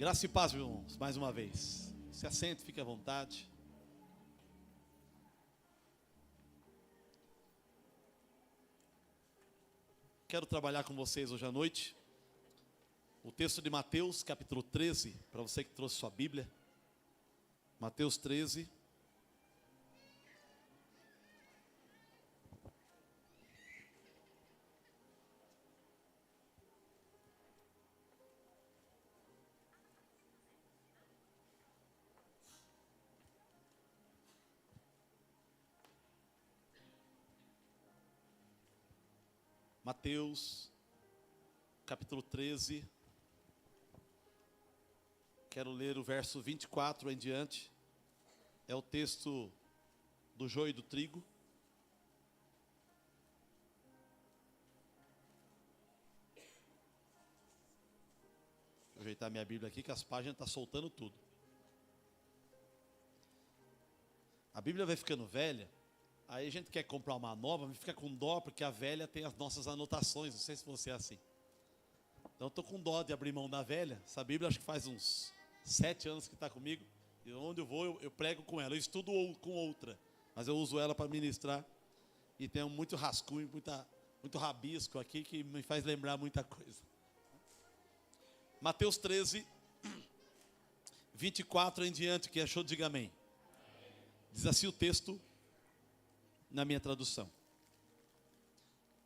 Graça e paz, meus irmãos, mais uma vez. Se assente, fique à vontade. Quero trabalhar com vocês hoje à noite o texto de Mateus, capítulo 13, para você que trouxe sua Bíblia. Mateus 13. Mateus, capítulo 13, quero ler o verso 24 em diante, é o texto do joio e do trigo. Vou ajeitar minha Bíblia aqui que as páginas estão soltando tudo. A Bíblia vai ficando velha. Aí a gente quer comprar uma nova, mas fica com dó, porque a velha tem as nossas anotações. Não sei se você é assim. Então eu estou com dó de abrir mão da velha. Essa Bíblia acho que faz uns 7 anos que está comigo. E onde eu vou, eu prego com ela. Eu estudo com outra, mas eu uso ela para ministrar. E tem muito rascunho, muito rabisco aqui, que me faz lembrar muita coisa. Mateus 13, 24 em diante. Quem achou, diga amém. Diz assim o texto na minha tradução.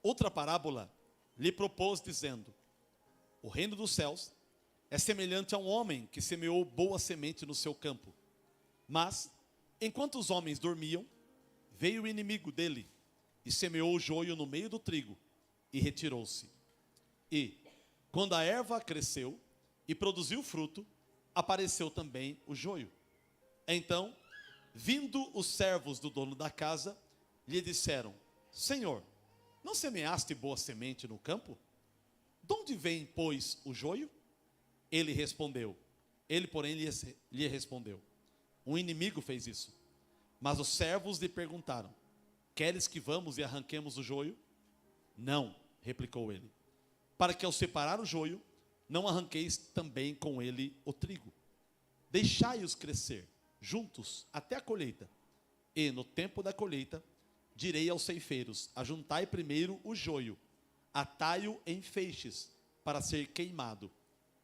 Outra parábola lhe propôs, dizendo: o reino dos céus é semelhante a um homem que semeou boa semente no seu campo. Mas, enquanto os homens dormiam, veio o inimigo dele e semeou o joio no meio do trigo e retirou-se. E, quando a erva cresceu e produziu fruto, apareceu também o joio. Então, vindo os servos do dono da casa, lhe disseram: Senhor, não semeaste boa semente no campo? De onde vem, pois, o joio? Ele, porém, lhe respondeu: um inimigo fez isso. Mas os servos lhe perguntaram: queres que vamos e arranquemos o joio? Não, replicou ele, para que ao separar o joio, não arranqueis também com ele o trigo. Deixai-os crescer juntos até a colheita. E no tempo da colheita, direi aos ceifeiros: ajuntai primeiro o joio, atai-o em feixes, para ser queimado,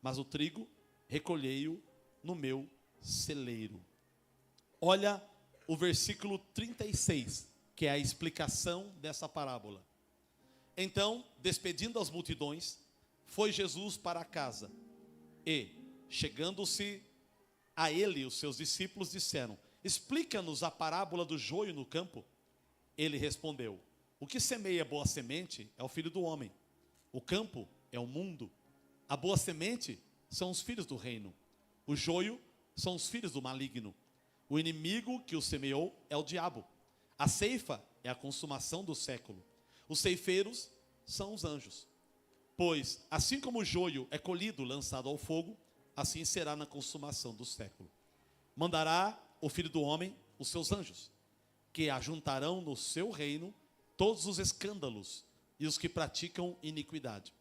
mas o trigo recolhei-o no meu celeiro. Olha o versículo 36, que é a explicação dessa parábola. Então, despedindo as multidões, foi Jesus para casa, e, chegando-se a ele, os seus discípulos disseram: explica-nos a parábola do joio no campo. Ele respondeu: o que semeia boa semente é o filho do homem. O campo é o mundo. A boa semente são os filhos do reino. O joio são os filhos do maligno. O inimigo que o semeou é o diabo. A ceifa é a consumação do século. Os ceifeiros são os anjos. Pois, assim como o joio é colhido, lançado ao fogo, assim será na consumação do século. Mandará o filho do homem os seus anjos, que ajuntarão no seu reino todos os escândalos e os que praticam iniquidade,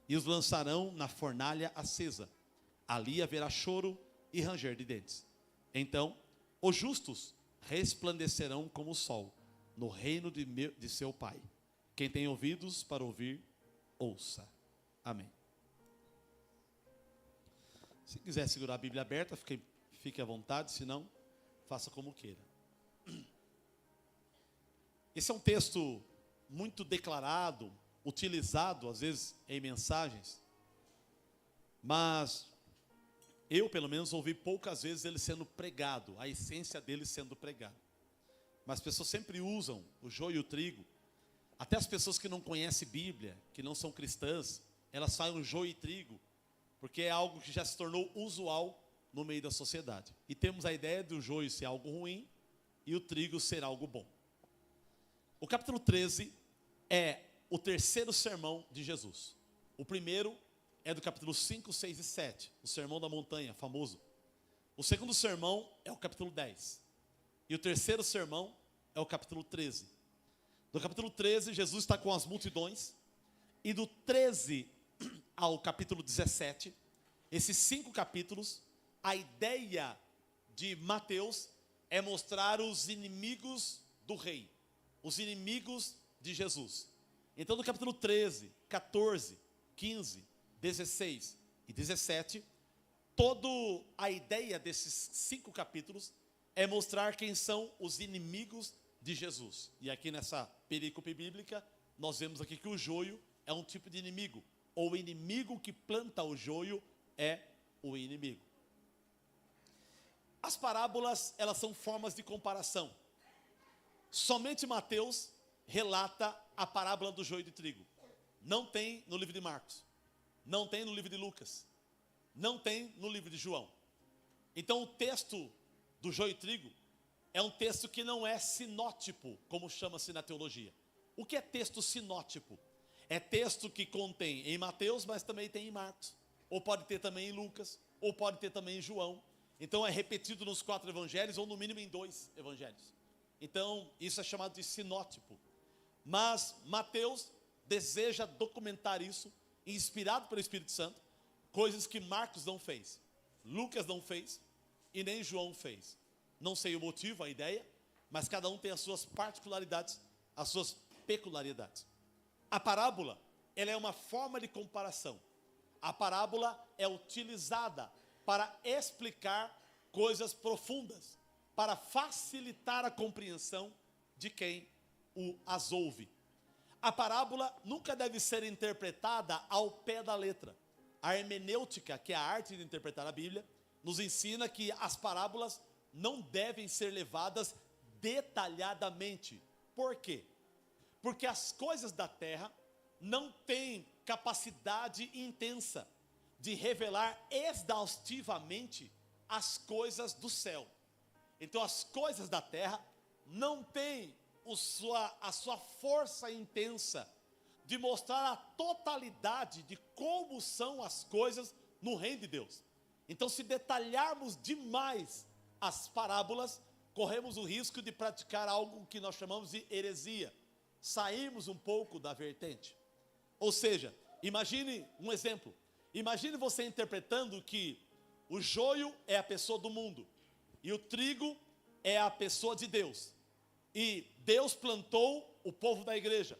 e os lançarão na fornalha acesa. Ali haverá choro e ranger de dentes. Então, os justos resplandecerão como o sol no reino de seu Pai. Quem tem ouvidos para ouvir, ouça. Amém. Se quiser segurar a Bíblia aberta, fique à vontade, se não, faça como queira. Esse é um texto muito declarado, utilizado às vezes em mensagens, mas eu pelo menos ouvi poucas vezes ele sendo pregado, a essência dele sendo pregado. Mas as pessoas sempre usam o joio e o trigo, até as pessoas que não conhecem Bíblia, que não são cristãs, elas falam joio e trigo, porque é algo que já se tornou usual no meio da sociedade. E temos a ideia do joio ser algo ruim e o trigo ser algo bom. O capítulo 13 é o terceiro sermão de Jesus. O primeiro é do capítulo 5, 6 e 7, o sermão da montanha, famoso. O segundo sermão é o capítulo 10. E o terceiro sermão é o capítulo 13. Do capítulo 13, Jesus está com as multidões. E do 13 ao capítulo 17, Esses 5 capítulos, a ideia de Mateus é mostrar os inimigos do rei, os inimigos de Jesus. Então, no capítulo 13, 14, 15, 16 e 17, toda a ideia desses 5 capítulos é mostrar quem são os inimigos de Jesus. E aqui nessa perícope bíblica, nós vemos aqui que o joio é um tipo de inimigo, ou o inimigo que planta o joio é o inimigo. As parábolas, elas são formas de comparação. Somente Mateus relata a parábola do joio de trigo. Não tem no livro de Marcos, não tem no livro de Lucas, não tem no livro de João. Então o texto do joio e trigo é um texto que não é sinótipo, como chama-se na teologia. O que é texto sinótipo? É texto que contém em Mateus, mas também tem em Marcos, ou pode ter também em Lucas, ou pode ter também em João. Então é repetido nos 4 evangelhos, ou no mínimo em 2 evangelhos. Então isso é chamado de sinótipo. Mas Mateus deseja documentar isso, inspirado pelo Espírito Santo, coisas que Marcos não fez, Lucas não fez e nem João fez. Não sei o motivo, a ideia, mas cada um tem as suas particularidades, as suas peculiaridades. A parábola, ela é uma forma de comparação. A parábola é utilizada para explicar coisas profundas, para facilitar a compreensão de quem as ouve. A parábola nunca deve ser interpretada ao pé da letra. A hermenêutica, que é a arte de interpretar a Bíblia, nos ensina que as parábolas não devem ser levadas detalhadamente. Por quê? Porque as coisas da terra não têm capacidade intensa de revelar exaustivamente as coisas do céu. Então as coisas da terra não têm a sua força intensa de mostrar a totalidade de como são as coisas no reino de Deus. Então, se detalharmos demais as parábolas, corremos o risco de praticar algo que nós chamamos de heresia. Sairmos um pouco da vertente. Ou seja, imagine um exemplo. Imagine você interpretando que o joio é a pessoa do mundo e o trigo é a pessoa de Deus. E Deus plantou o povo da igreja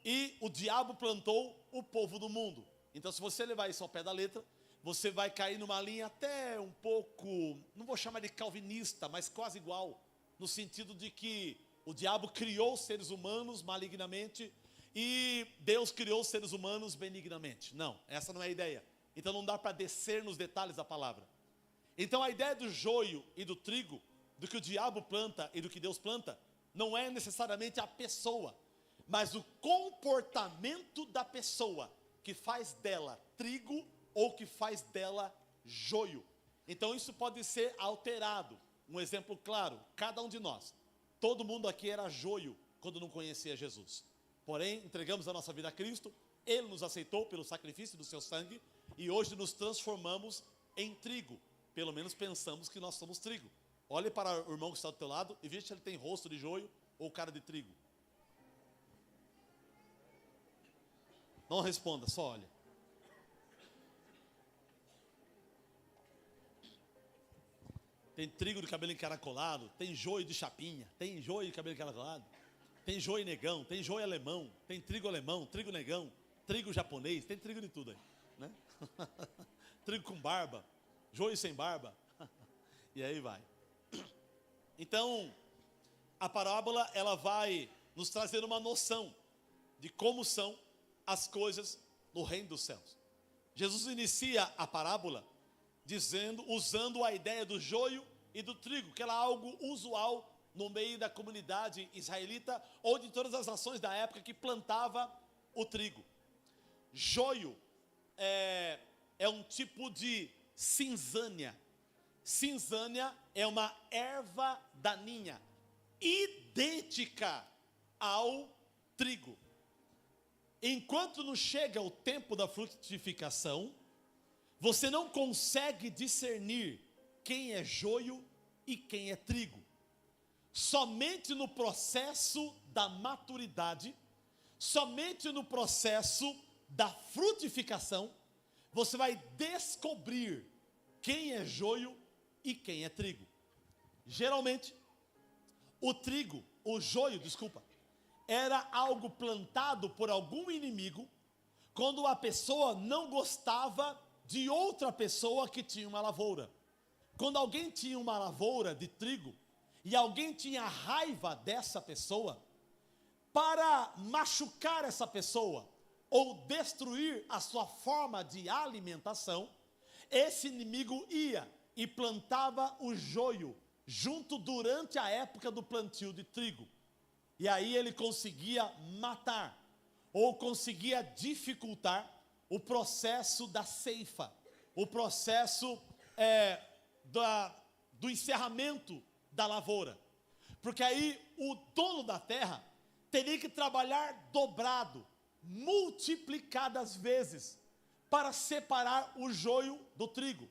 e o diabo plantou o povo do mundo. Então, se você levar isso ao pé da letra, você vai cair numa linha até um pouco, não vou chamar de calvinista, mas quase igual, no sentido de que o diabo criou os seres humanos malignamente e Deus criou os seres humanos benignamente. Não, essa não é a ideia. Então não dá para descer nos detalhes da palavra. Então a ideia do joio e do trigo, do que o diabo planta e do que Deus planta, não é necessariamente a pessoa, mas o comportamento da pessoa que faz dela trigo ou que faz dela joio. Então isso pode ser alterado. Um exemplo claro, cada um de nós, todo mundo aqui era joio quando não conhecia Jesus. Porém, entregamos a nossa vida a Cristo, Ele nos aceitou pelo sacrifício do seu sangue e hoje nos transformamos em trigo. Pelo menos pensamos que nós somos trigo. Olhe para o irmão que está do teu lado e veja se ele tem rosto de joio ou cara de trigo. Não responda, só olha. Tem trigo de cabelo encaracolado, tem joio de chapinha, tem joio de cabelo encaracolado, tem joio negão, tem joio alemão, tem trigo alemão, trigo negão, trigo japonês, tem trigo de tudo aí, né? Trigo com barba, joio sem barba, e aí vai. Então, a parábola, ela vai nos trazer uma noção de como são as coisas no reino dos céus. Jesus inicia a parábola usando a ideia do joio e do trigo, que era algo usual no meio da comunidade israelita ou de todas as nações da época que plantava o trigo. Joio é um tipo de cinzânia. Cinzânia é uma erva daninha, idêntica ao trigo. Enquanto não chega o tempo da frutificação, você não consegue discernir quem é joio e quem é trigo. Somente no processo da maturidade, somente no processo da frutificação, você vai descobrir quem é joio e quem é trigo. Geralmente, o joio, era algo plantado por algum inimigo quando a pessoa não gostava de outra pessoa que tinha uma lavoura. Quando alguém tinha uma lavoura de trigo e alguém tinha raiva dessa pessoa, para machucar essa pessoa ou destruir a sua forma de alimentação, esse inimigo ia e plantava o joio junto durante a época do plantio de trigo. E aí ele conseguia matar ou conseguia dificultar o processo da ceifa, o processo do encerramento da lavoura. Porque aí o dono da terra teria que trabalhar dobrado, multiplicadas vezes, para separar o joio do trigo.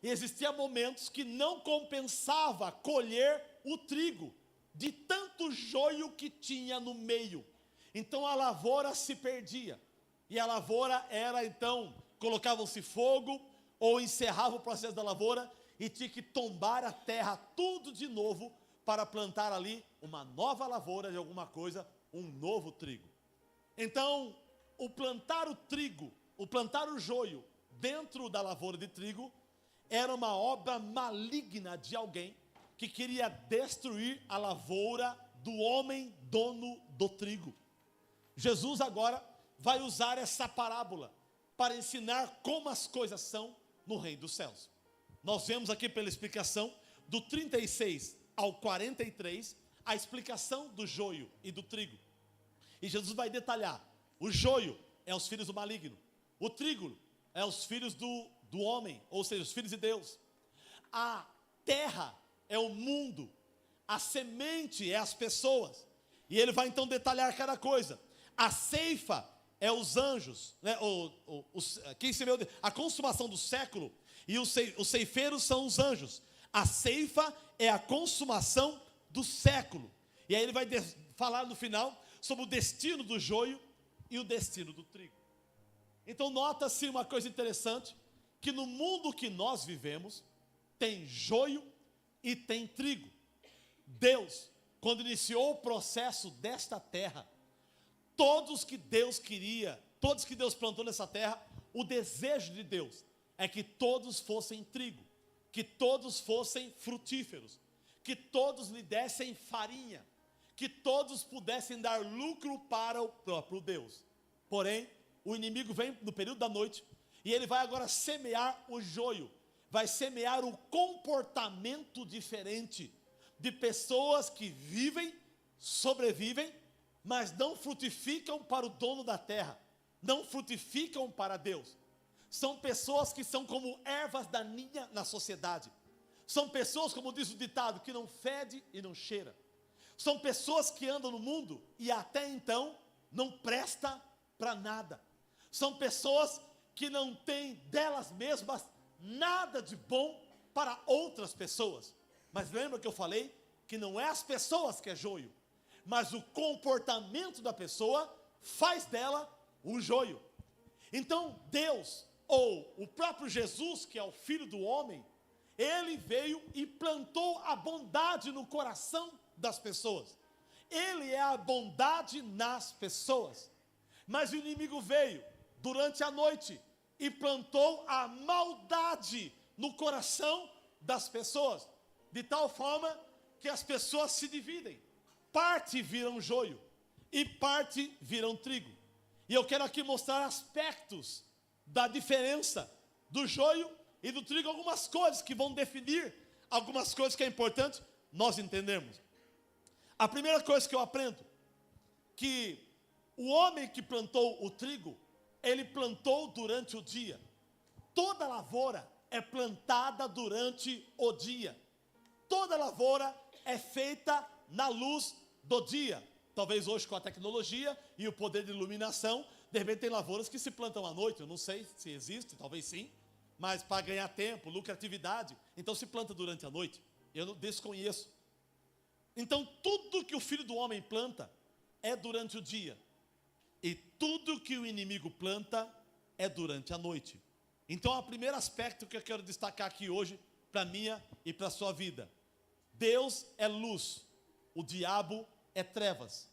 E existiam momentos que não compensava colher o trigo, de tanto joio que tinha no meio. Então a lavoura se perdia. E a lavoura era então, colocava-se fogo, ou encerrava o processo da lavoura, e tinha que tombar a terra tudo de novo, para plantar ali uma nova lavoura de alguma coisa, um novo trigo. Então, o plantar o trigo, o plantar o joio dentro da lavoura de trigo, era uma obra maligna de alguém que queria destruir a lavoura do homem dono do trigo. Jesus agora vai usar essa parábola para ensinar como as coisas são no reino dos céus. Nós vemos aqui pela explicação do 36 ao 43, a explicação do joio e do trigo. E Jesus vai detalhar: o joio é os filhos do maligno, o trigo é os filhos do homem, ou seja, os filhos de Deus. A terra é o mundo, a semente é as pessoas. E ele vai então detalhar cada coisa. A ceifa é os anjos, né? A consumação do século, e os ceifeiros são os anjos. A ceifa é a consumação do século. E aí ele vai falar no final sobre o destino do joio e o destino do trigo. Então nota-se uma coisa interessante, que no mundo que nós vivemos, tem joio e tem trigo. Deus, quando iniciou o processo desta terra, todos que Deus plantou nessa terra, o desejo de Deus é que todos fossem trigo, que todos fossem frutíferos, que todos lhe dessem farinha, que todos pudessem dar lucro para o próprio Deus. Porém, o inimigo vem no período da noite e ele vai agora semear o joio, vai semear o comportamento diferente de pessoas que vivem, sobrevivem, mas não frutificam para o dono da terra, não frutificam para Deus. São pessoas que são como ervas daninhas na sociedade. São pessoas, como diz o ditado, que não fede e não cheira. São pessoas que andam no mundo e até então não presta para nada. São pessoas que não têm delas mesmas nada de bom para outras pessoas. Mas lembra que eu falei que não é as pessoas que é joio, mas o comportamento da pessoa faz dela um joio. Então Deus, ou o próprio Jesus, que é o Filho do homem, ele veio e plantou a bondade no coração das pessoas. Ele é a bondade nas pessoas. Mas o inimigo veio durante a noite e plantou a maldade no coração das pessoas, de tal forma que as pessoas se dividem. Parte viram joio e parte viram trigo. E eu quero aqui mostrar aspectos da diferença do joio e do trigo, algumas coisas que vão definir, algumas coisas que é importante nós entendermos. A primeira coisa que eu aprendo, que o homem que plantou o trigo, ele plantou durante o dia. Toda lavoura é plantada durante o dia. Toda lavoura é feita na luz do dia. Talvez hoje com a tecnologia e o poder de iluminação, de repente tem lavouras que se plantam à noite. Eu não sei se existe, talvez sim. Mas para ganhar tempo, lucratividade, então se planta durante a noite. Eu não desconheço. Então tudo que o Filho do Homem planta é durante o dia. E tudo que o inimigo planta é durante a noite. Então, o primeiro aspecto que eu quero destacar aqui hoje, para minha e para a sua vida: Deus é luz, o diabo é trevas.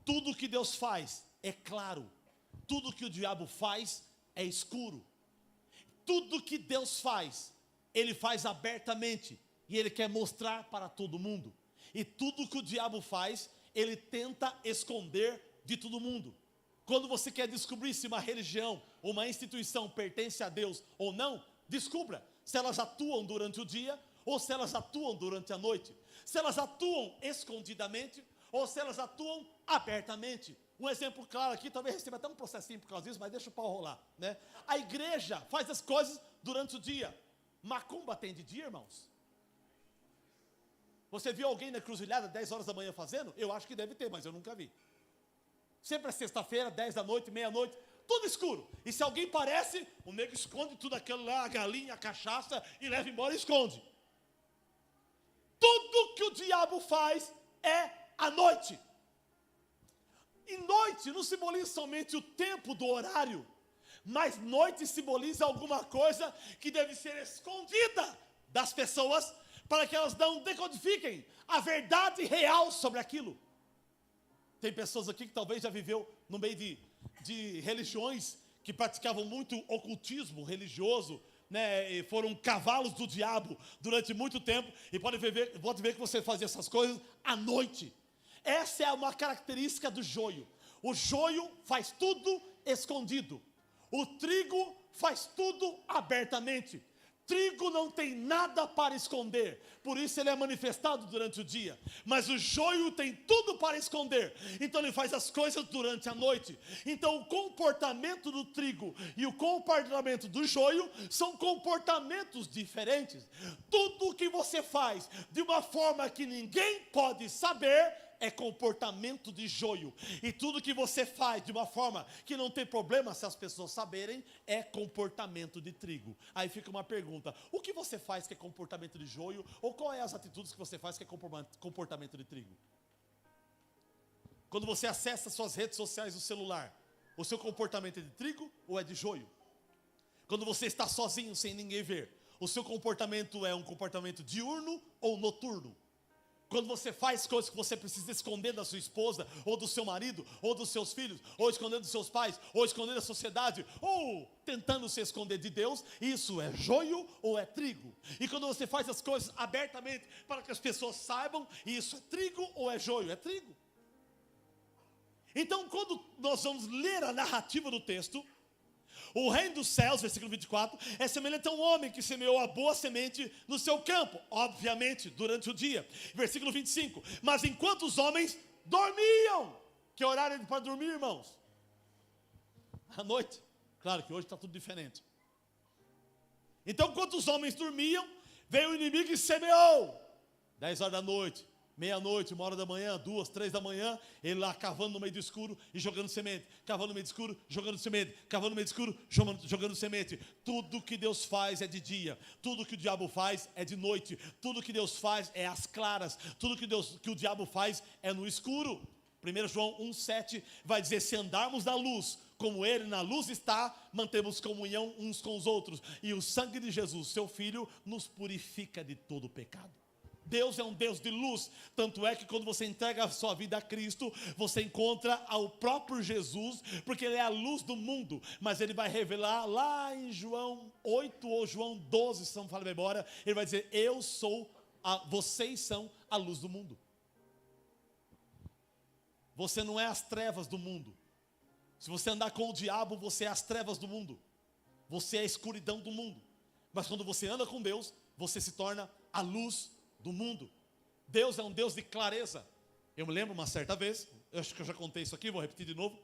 Tudo que Deus faz é claro, tudo que o diabo faz é escuro. Tudo que Deus faz, Ele faz abertamente, e Ele quer mostrar para todo mundo. E tudo que o diabo faz, ele tenta esconder de todo mundo. Quando você quer descobrir se uma religião ou uma instituição pertence a Deus ou não, descubra se elas atuam durante o dia ou se elas atuam durante a noite. Se elas atuam escondidamente ou se elas atuam abertamente. Um exemplo claro aqui, talvez receba até um processinho por causa disso, mas deixa o pau rolar, né? A igreja faz as coisas durante o dia. Macumba tem de dia, irmãos? Você viu alguém na encruzilhada 10 horas da manhã fazendo? Eu acho que deve ter, mas eu nunca vi. Sempre é sexta-feira, 10 da noite, meia-noite, tudo escuro. E se alguém parece, o nego esconde tudo aquilo lá, a galinha, a cachaça, e leva embora e esconde. Tudo que o diabo faz é à noite. E noite não simboliza somente o tempo do horário, mas noite simboliza alguma coisa que deve ser escondida das pessoas, para que elas não decodifiquem a verdade real sobre aquilo. Tem pessoas aqui que talvez já viveu no meio de religiões que praticavam muito ocultismo religioso, né, e foram cavalos do diabo durante muito tempo, e pode ver que você fazia essas coisas à noite. Essa é uma característica do joio. O joio faz tudo escondido. O trigo faz tudo abertamente. Trigo não tem nada para esconder, por isso ele é manifestado durante o dia. Mas o joio tem tudo para esconder, então ele faz as coisas durante a noite. Então o comportamento do trigo e o comportamento do joio são comportamentos diferentes. Tudo que você faz de uma forma que ninguém pode saber é comportamento de joio. E tudo que você faz de uma forma que não tem problema se as pessoas saberem, é comportamento de trigo. Aí fica uma pergunta: o que você faz que é comportamento de joio? Ou qual é as atitudes que você faz que é comportamento de trigo? Quando você acessa suas redes sociais no celular, o seu comportamento é de trigo ou é de joio? Quando você está sozinho, sem ninguém ver, o seu comportamento é um comportamento diurno ou noturno? Quando você faz coisas que você precisa esconder da sua esposa, ou do seu marido, ou dos seus filhos, ou esconder dos seus pais, ou esconder da sociedade, ou tentando se esconder de Deus, isso é joio ou é trigo? E quando você faz as coisas abertamente para que as pessoas saibam, isso é trigo ou é joio? É trigo. Então, quando nós vamos ler a narrativa do texto, o reino dos céus, versículo 24, é semelhante a um homem que semeou a boa semente no seu campo, obviamente, durante o dia. Versículo 25, mas enquanto os homens dormiam, que horário é para dormir, irmãos? À noite. Claro que hoje está tudo diferente. Então, enquanto os homens dormiam, veio o inimigo e semeou. 10 horas da noite, meia-noite, 1 hora da manhã, 2, 3 da manhã, ele lá cavando no meio do escuro e jogando semente, cavando no meio do escuro, jogando semente, cavando no meio do escuro, jogando semente. Tudo que Deus faz é de dia, tudo que o diabo faz é de noite, tudo que Deus faz é às claras, tudo que o diabo faz é no escuro. 1 João 1,7 vai dizer: se andarmos na luz, como ele na luz está, mantemos comunhão uns com os outros, e o sangue de Jesus, seu Filho, nos purifica de todo pecado. Deus é um Deus de luz, tanto é que quando você entrega a sua vida a Cristo, você encontra ao próprio Jesus, porque Ele é a luz do mundo, mas Ele vai revelar lá em João 8 ou João 12, se não me falha a memória, Ele vai dizer: vocês são a luz do mundo. Você não é as trevas do mundo. Se você andar com o diabo, você é as trevas do mundo, você é a escuridão do mundo. Mas quando você anda com Deus, você se torna a luz do mundo. Deus é um Deus de clareza. Eu me lembro uma certa vez, eu acho que eu já contei isso aqui, vou repetir de novo.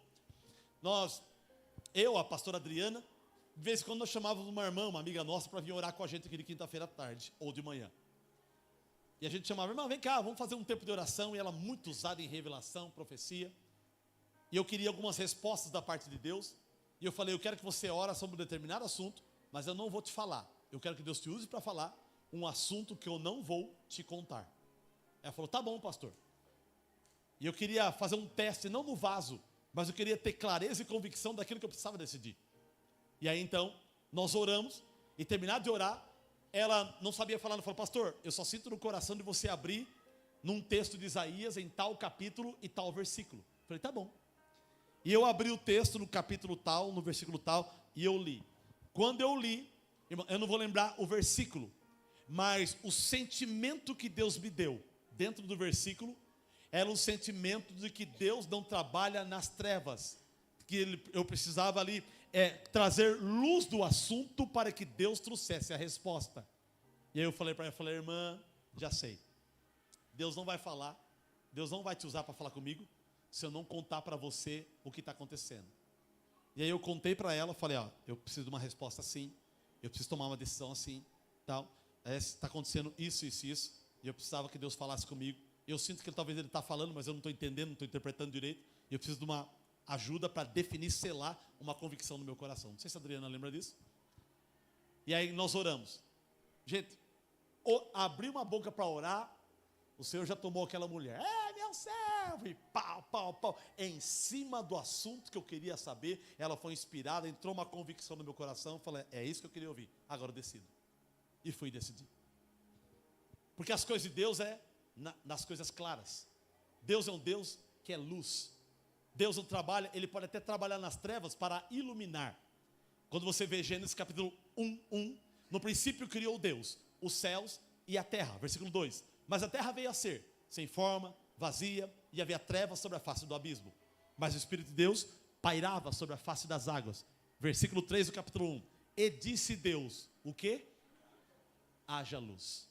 A pastora Adriana, de vez em quando nós chamávamos uma irmã, uma amiga nossa, para vir orar com a gente aqui de quinta-feira à tarde, ou de manhã. E a gente chamava: irmã, vem cá, vamos fazer um tempo de oração. E ela muito usada em revelação, profecia. E eu queria algumas respostas da parte de Deus. E eu falei: eu quero que você ore sobre um determinado assunto, mas eu não vou te falar. Eu quero que Deus te use para falar um assunto que eu não vou te contar. Ela falou: tá bom, pastor. E eu queria fazer um teste, não no vaso, mas eu queria ter clareza e convicção daquilo que eu precisava decidir. E aí então, Nós oramos, e terminado de orar, ela não sabia falar, ela falou: pastor, eu só sinto no coração de você abrir num texto de Isaías, em tal capítulo e tal versículo. Eu falei: tá bom. E eu abri o texto no capítulo tal, no versículo tal, e eu li. Quando eu li, irmão, eu não vou lembrar o versículo, mas o sentimento que Deus me deu dentro do versículo era um sentimento de que Deus não trabalha nas trevas, que eu precisava ali trazer luz do assunto para que Deus trouxesse a resposta. E aí eu falei para ela, irmã, já sei, Deus não vai falar, Deus não vai te usar para falar comigo, se eu não contar para você o que está acontecendo. E aí eu contei para ela, falei: ó, eu preciso de uma resposta assim, eu preciso tomar uma decisão assim, tal, está acontecendo isso, isso, isso, e eu precisava que Deus falasse comigo. Eu sinto que talvez ele está falando, mas eu não estou entendendo, não estou interpretando direito, e eu preciso de uma ajuda para definir, selar uma convicção no meu coração. Não sei se a Adriana lembra disso. E aí nós oramos. Gente, abri uma boca para orar, o Senhor já tomou aquela mulher, meu servo, e pau, pau, pau, em cima do assunto que eu queria saber. Ela foi inspirada, entrou uma convicção no meu coração, eu falei: é isso que eu queria ouvir, agora eu decido. E fui decidir. Porque as coisas de Deus nas coisas claras. Deus é um Deus que é luz. Deus não trabalha, Ele pode até trabalhar nas trevas para iluminar. Quando você vê Gênesis capítulo 1, no princípio criou Deus os céus e a terra, versículo 2. Mas a terra veio a ser sem forma, vazia, e havia trevas sobre a face do abismo. Mas o Espírito de Deus pairava sobre a face das águas. Versículo 3 do capítulo 1. E disse Deus, o quê? Haja luz.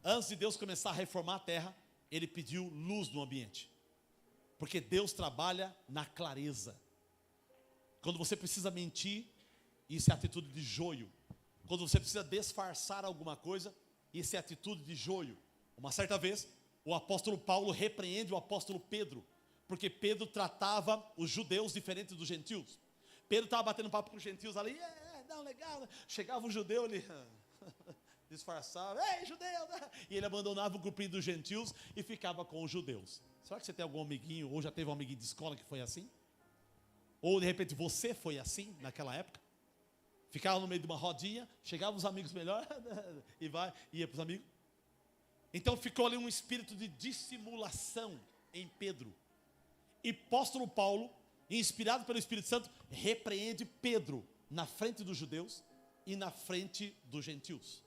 Antes de Deus começar a reformar a terra, Ele pediu luz no ambiente. Porque Deus trabalha na clareza. Quando você precisa mentir, isso é atitude de joio. Quando você precisa disfarçar alguma coisa, isso é atitude de joio. Uma certa vez, o apóstolo Paulo repreende o apóstolo Pedro, porque Pedro tratava os judeus diferente dos gentios. Pedro estava batendo papo com os gentios ali, não, legal. Chegava um judeu ali, disfarçava, ei, judeu, e ele abandonava o grupinho dos gentios e ficava com os judeus. Será que você tem algum amiguinho, ou já teve um amiguinho de escola que foi assim? Ou de repente você foi assim naquela época? Ficava no meio de uma rodinha, chegavam os amigos melhor e ia para os amigos. Então ficou ali um espírito de dissimulação em Pedro. E apóstolo Paulo, inspirado pelo Espírito Santo, repreende Pedro na frente dos judeus e na frente dos gentios.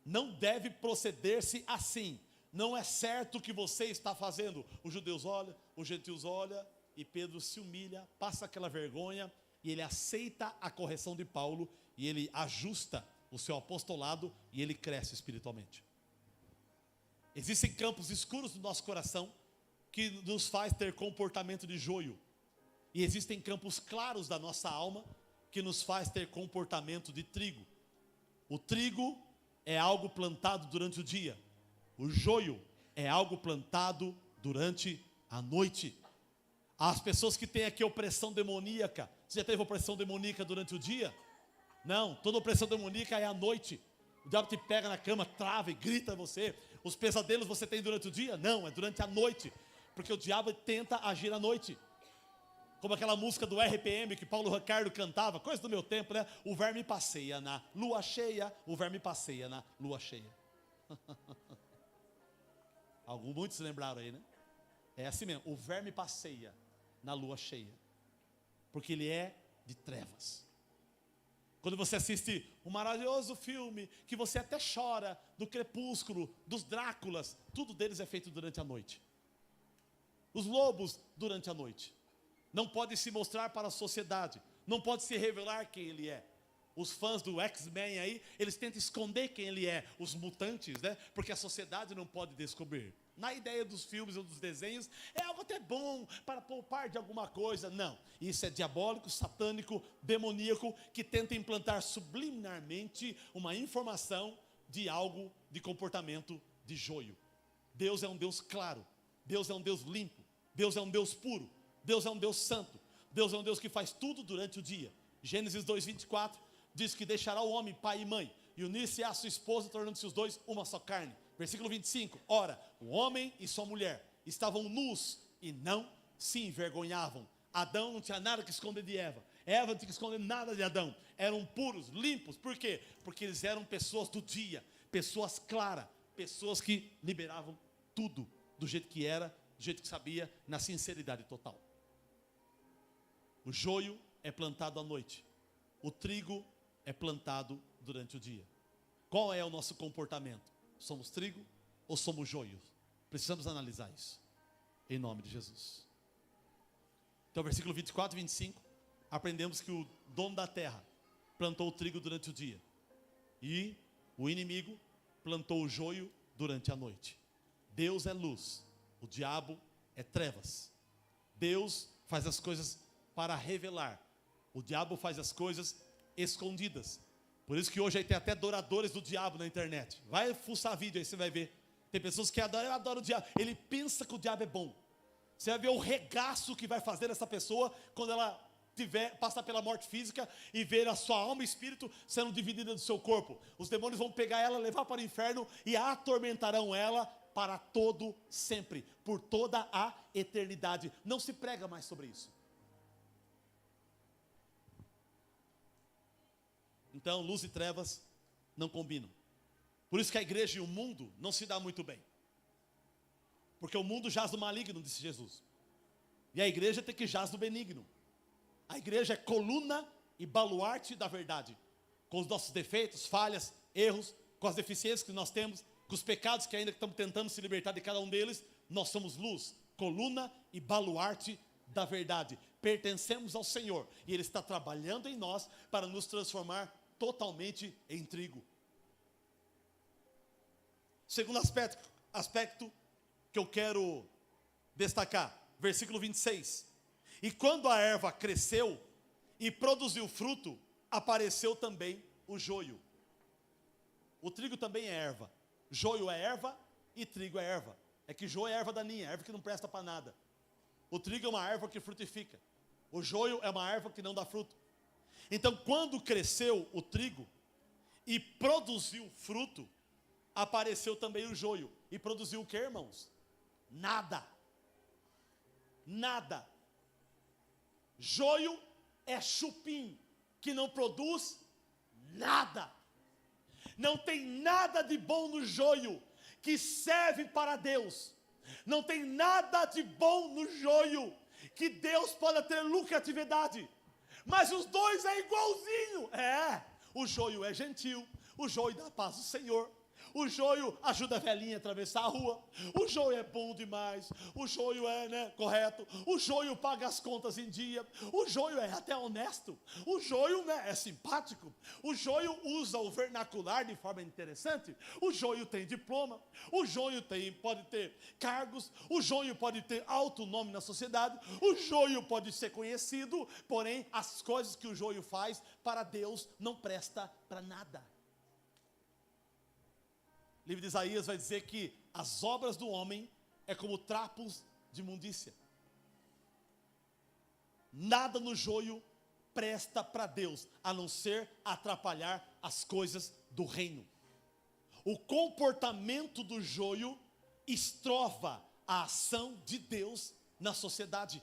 Não deve proceder-se assim. Não é certo o que você está fazendo. Os judeus olham, os gentios olham, e Pedro se humilha, passa aquela vergonha, e ele aceita a correção de Paulo, e ele ajusta o seu apostolado, e ele cresce espiritualmente. Existem campos escuros no nosso coração, que nos faz ter comportamento de joio. E existem campos claros da nossa alma, que nos faz ter comportamento de trigo. O trigo é algo plantado durante o dia. O joio é algo plantado durante a noite. As pessoas que têm aqui opressão demoníaca, você já teve opressão demoníaca durante o dia? Não, toda opressão demoníaca é à noite. O diabo te pega na cama, trava e grita você. Os pesadelos você tem durante o dia? Não, é durante a noite. Porque o diabo tenta agir à noite. Como aquela música do RPM que Paulo Ricardo cantava, coisa do meu tempo, né? O verme passeia na lua cheia, o verme passeia na lua cheia. Muitos lembraram aí, né? É assim mesmo, o verme passeia na lua cheia, porque ele é de trevas. Quando você assiste um maravilhoso filme, que você até chora, do Crepúsculo, dos Dráculas, tudo deles é feito durante a noite. Os lobos durante a noite. Não pode se mostrar para a sociedade, não pode se revelar quem ele é. Os fãs do X-Men aí, eles tentam esconder quem ele é, os mutantes, né? Porque a sociedade não pode descobrir. Na ideia dos filmes ou dos desenhos, é algo até bom para poupar de alguma coisa. Não, isso é diabólico, satânico, demoníaco, que tenta implantar subliminarmente uma informação de algo de comportamento de joio. Deus é um Deus claro, Deus é um Deus limpo, Deus é um Deus puro, Deus é um Deus santo, Deus é um Deus que faz tudo durante o dia. Gênesis 2:24 diz que deixará o homem pai e mãe e unir-se à sua esposa, tornando-se os dois uma só carne. Versículo 25, ora, o homem e sua mulher estavam nus e não se envergonhavam. Adão não tinha nada que esconder de Eva. Eva não tinha que esconder nada de Adão. Eram puros, limpos. Por quê? Porque eles eram pessoas do dia, pessoas claras, pessoas que liberavam tudo do jeito que era, do jeito que sabia, na sinceridade total. O joio é plantado à noite. O trigo é plantado durante o dia. Qual é o nosso comportamento? Somos trigo ou somos joio? Precisamos analisar isso. Em nome de Jesus. Então, versículo 24 e 25. Aprendemos que o dono da terra plantou o trigo durante o dia. E o inimigo plantou o joio durante a noite. Deus é luz. O diabo é trevas. Deus faz as coisas para revelar. O diabo faz as coisas escondidas. Por isso que hoje aí tem até adoradores do diabo na internet. Vai fuçar vídeo aí, você vai ver. Tem pessoas que adoram, eu adoro o diabo. Ele pensa que o diabo é bom. Você vai ver o regaço que vai fazer essa pessoa quando ela passar pela morte física e ver a sua alma e espírito sendo dividida do seu corpo. Os demônios vão pegar ela, levar para o inferno e atormentarão ela para todo sempre, por toda a eternidade. Não se prega mais sobre isso. Então, luz e trevas não combinam. Por isso que a igreja e o mundo não se dá muito bem. Porque o mundo jaz do maligno, disse Jesus. E a igreja tem que jaz do benigno. A igreja é coluna e baluarte da verdade. Com os nossos defeitos, falhas, erros, com as deficiências que nós temos, com os pecados que ainda estamos tentando se libertar de cada um deles, nós somos luz, coluna e baluarte da verdade. Pertencemos ao Senhor. E Ele está trabalhando em nós para nos transformar totalmente em trigo. Segundo aspecto que eu quero destacar, versículo 26. E quando a erva cresceu e produziu fruto, apareceu também o joio. O trigo também é erva. Joio é erva e trigo é erva. É que joio é erva daninha, erva que não presta para nada. O trigo é uma erva que frutifica. O joio é uma erva que não dá fruto. Então, quando cresceu o trigo e produziu fruto, apareceu também o joio. E produziu o que, irmãos? Nada. Nada. Joio é chupim, que não produz nada. Não tem nada de bom no joio que serve para Deus. Não tem nada de bom no joio que Deus pode ter lucratividade. Mas os dois é igualzinho. O joio é gentil, o joio dá paz do Senhor. O joio ajuda a velhinha a atravessar a rua. O joio é bom demais. O joio é correto. O joio paga as contas em dia. O joio é até honesto. O joio é simpático. O joio usa o vernacular de forma interessante. O joio tem diploma. O joio pode ter cargos. O joio pode ter alto nome na sociedade. O joio pode ser conhecido. Porém, as coisas que o joio faz para Deus não presta para nada. O livro de Isaías vai dizer que as obras do homem é como trapos de imundícia. Nada no joio presta para Deus, a não ser atrapalhar as coisas do reino. O comportamento do joio estrova a ação de Deus na sociedade.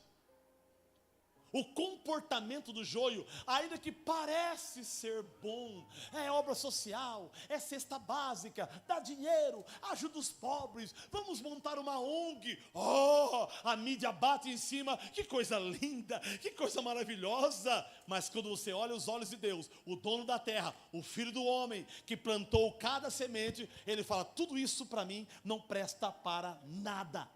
O comportamento do joio, ainda que parece ser bom, é obra social, é cesta básica, dá dinheiro, ajuda os pobres, vamos montar uma ONG. A mídia bate em cima, que coisa linda, que coisa maravilhosa. Mas quando você olha os olhos de Deus, o dono da terra, o filho do homem, que plantou cada semente, ele fala, tudo isso para mim não presta para nada.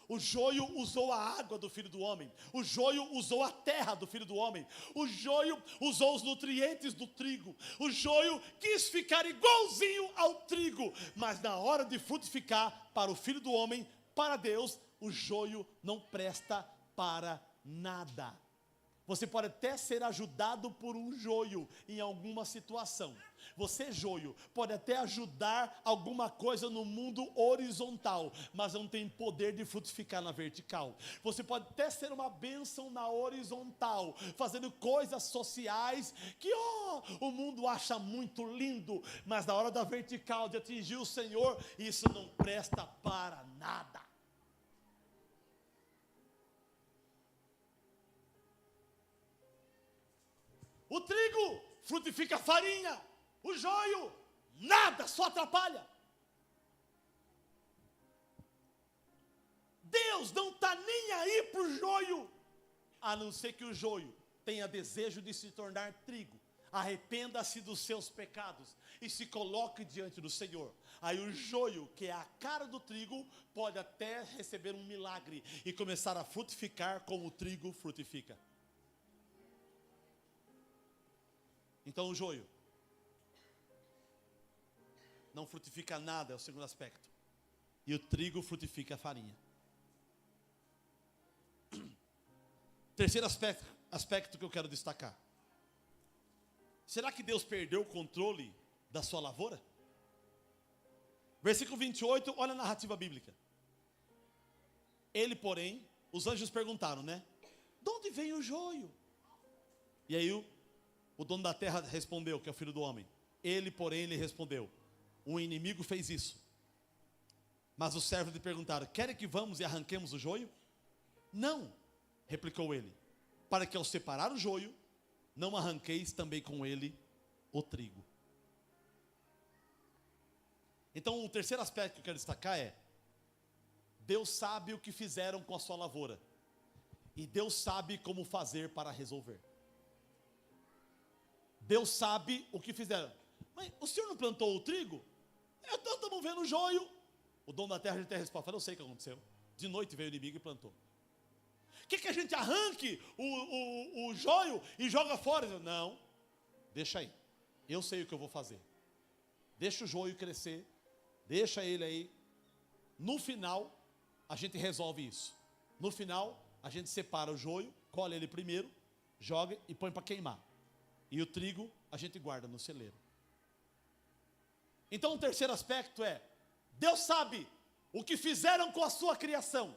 O joio usou a água do filho do homem. O joio usou a terra do filho do homem. O joio usou os nutrientes do trigo. O joio quis ficar igualzinho ao trigo. Mas na hora de frutificar para o filho do homem, para Deus, o joio não presta para nada. Você pode até ser ajudado por um joio em alguma situação. Você, joio, pode até ajudar alguma coisa no mundo horizontal, mas não tem poder de frutificar na vertical. Você pode até ser uma bênção na horizontal, fazendo coisas sociais que o mundo acha muito lindo, mas na hora da vertical, de atingir o Senhor, isso não presta para nada. O trigo frutifica farinha. O joio, nada, só atrapalha. Deus não está nem aí para o joio, a não ser que o joio tenha desejo de se tornar trigo. Arrependa-se dos seus pecados e se coloque diante do Senhor. Aí o joio, que é a cara do trigo, pode até receber um milagre e começar a frutificar como o trigo frutifica. Então o joio não frutifica nada, é o segundo aspecto. E o trigo frutifica a farinha. Terceiro aspecto que eu quero destacar. Será que Deus perdeu o controle da sua lavoura? Versículo 28, olha a narrativa bíblica. Ele, porém, os anjos perguntaram, né? De onde vem o joio? E aí o dono da terra respondeu, que é o filho do homem. Ele, porém, lhe respondeu, o inimigo fez isso. Mas os servos lhe perguntaram, querem que vamos e arranquemos o joio? Não, replicou ele, para que ao separar o joio, não arranqueis também com ele o trigo. Então o terceiro aspecto que eu quero destacar é, Deus sabe o que fizeram com a sua lavoura, e Deus sabe como fazer para resolver. Deus sabe o que fizeram. Mas o senhor não plantou o trigo? Estamos vendo o joio. O dono da terra até responde, eu sei o que aconteceu. De noite veio o inimigo e plantou. Quer que a gente arranque o joio e joga fora? Não, deixa aí, eu sei o que eu vou fazer. Deixa o joio crescer, deixa ele aí. No final, a gente resolve isso. No final, a gente separa o joio, colhe ele primeiro, joga e põe para queimar. E o trigo, a gente guarda no celeiro. Então o terceiro aspecto é, Deus sabe o que fizeram com a sua criação.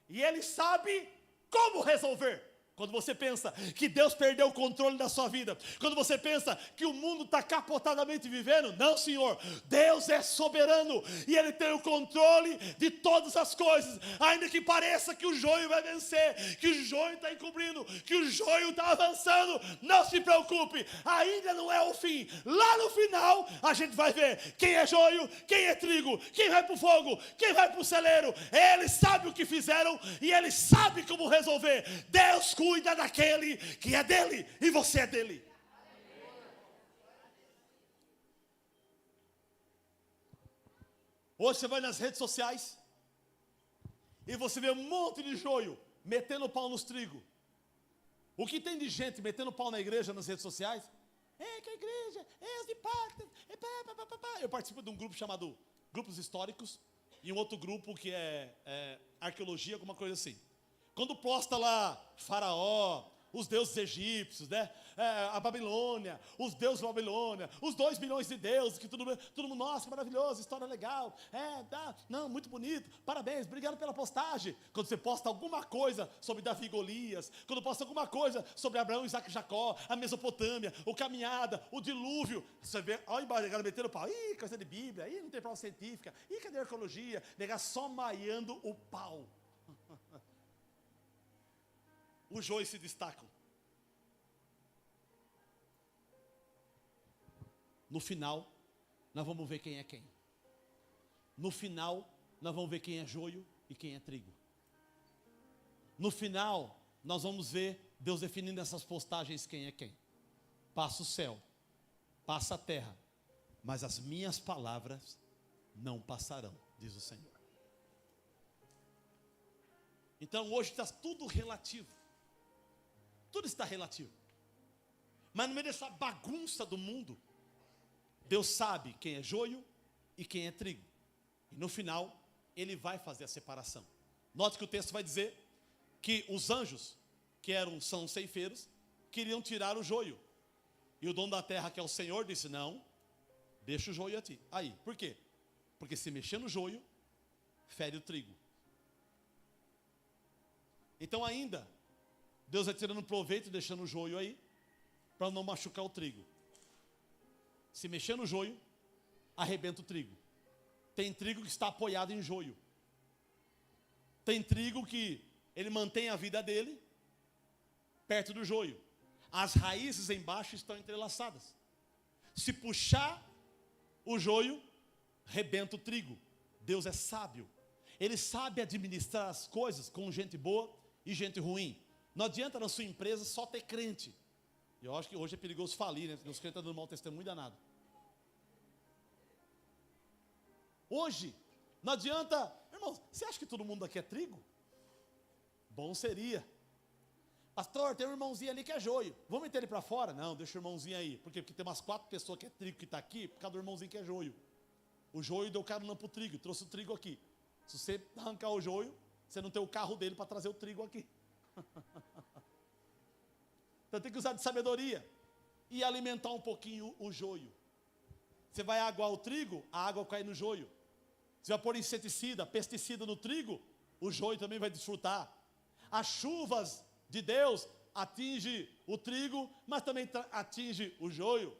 E Ele sabe como resolver. Quando você pensa que Deus perdeu o controle da sua vida, quando você pensa que o mundo está capotadamente vivendo, não, Senhor, Deus é soberano e Ele tem o controle de todas as coisas. Ainda que pareça que o joio vai vencer, que o joio está encobrindo, que o joio está avançando, não se preocupe, ainda não é o fim. Lá no final a gente vai ver quem é joio, quem é trigo, quem vai para o fogo, quem vai para o celeiro. Ele sabe o que fizeram e Ele sabe como resolver. Deus cuida daquele que é dele e você é dele. Hoje você vai nas redes sociais e você vê um monte de joio metendo pau nos trigos. O que tem de gente metendo pau na igreja nas redes sociais? É que a igreja, é os hipócritas, Eu participo de um grupo chamado Grupos Históricos e um outro grupo que é arqueologia, alguma coisa assim. Quando posta lá Faraó, os deuses egípcios, né? A Babilônia, os deuses da Babilônia, os 2 bilhões de deuses, que todo mundo, nossa, maravilhoso, história legal, não, muito bonito, parabéns, obrigado pela postagem. Quando você posta alguma coisa sobre Davi e Golias, quando posta alguma coisa sobre Abraão, Isaac e Jacó, a Mesopotâmia, o caminhada, o dilúvio, você vê, olha embaixo, negado metendo o pau, coisa de Bíblia, não tem prova científica, cadê a arqueologia? Negar só maiando o pau. Os joios se destacam. No final, nós vamos ver quem é quem. No final, nós vamos ver quem é joio e quem é trigo. No final, nós vamos ver Deus definindo essas postagens quem é quem. Passa o céu, passa a terra, mas as minhas palavras não passarão, diz o Senhor. Então hoje está tudo relativo. Tudo está relativo. Mas no meio dessa bagunça do mundo, Deus sabe quem é joio e quem é trigo. E no final, Ele vai fazer a separação. Note que o texto vai dizer que os anjos, que são ceifeiros, queriam tirar o joio. E o dono da terra, que é o Senhor, disse, não, deixa o joio a ti. Aí, por quê? Porque se mexer no joio, fere o trigo. Então ainda, Deus vai tirando proveito, deixando o joio aí, para não machucar o trigo. Se mexer no joio, arrebenta o trigo. Tem trigo que está apoiado em joio. Tem trigo que ele mantém a vida dele perto do joio. As raízes embaixo estão entrelaçadas. Se puxar o joio, rebenta o trigo. Deus é sábio. Ele sabe administrar as coisas com gente boa e gente ruim. Não adianta na sua empresa só ter crente. Eu acho que hoje é perigoso falir, né? Os crentes estão dando mau testemunho danado. Hoje, não adianta... Irmão, você acha que todo mundo aqui é trigo? Bom seria. Pastor, tem um irmãozinho ali que é joio. Vamos meter ele para fora? Não, deixa o irmãozinho aí. Por quê? Porque tem umas 4 pessoas que é trigo que está aqui, por causa do irmãozinho que é joio. O joio deu carona para o trigo, trouxe o trigo aqui. Se você arrancar o joio, você não tem o carro dele para trazer o trigo aqui. Então tem que usar de sabedoria e alimentar um pouquinho o joio. Você vai aguar o trigo, a água cai no joio. Você vai pôr inseticida, pesticida no trigo, o joio também vai desfrutar. As chuvas de Deus atingem o trigo, mas também atinge o joio.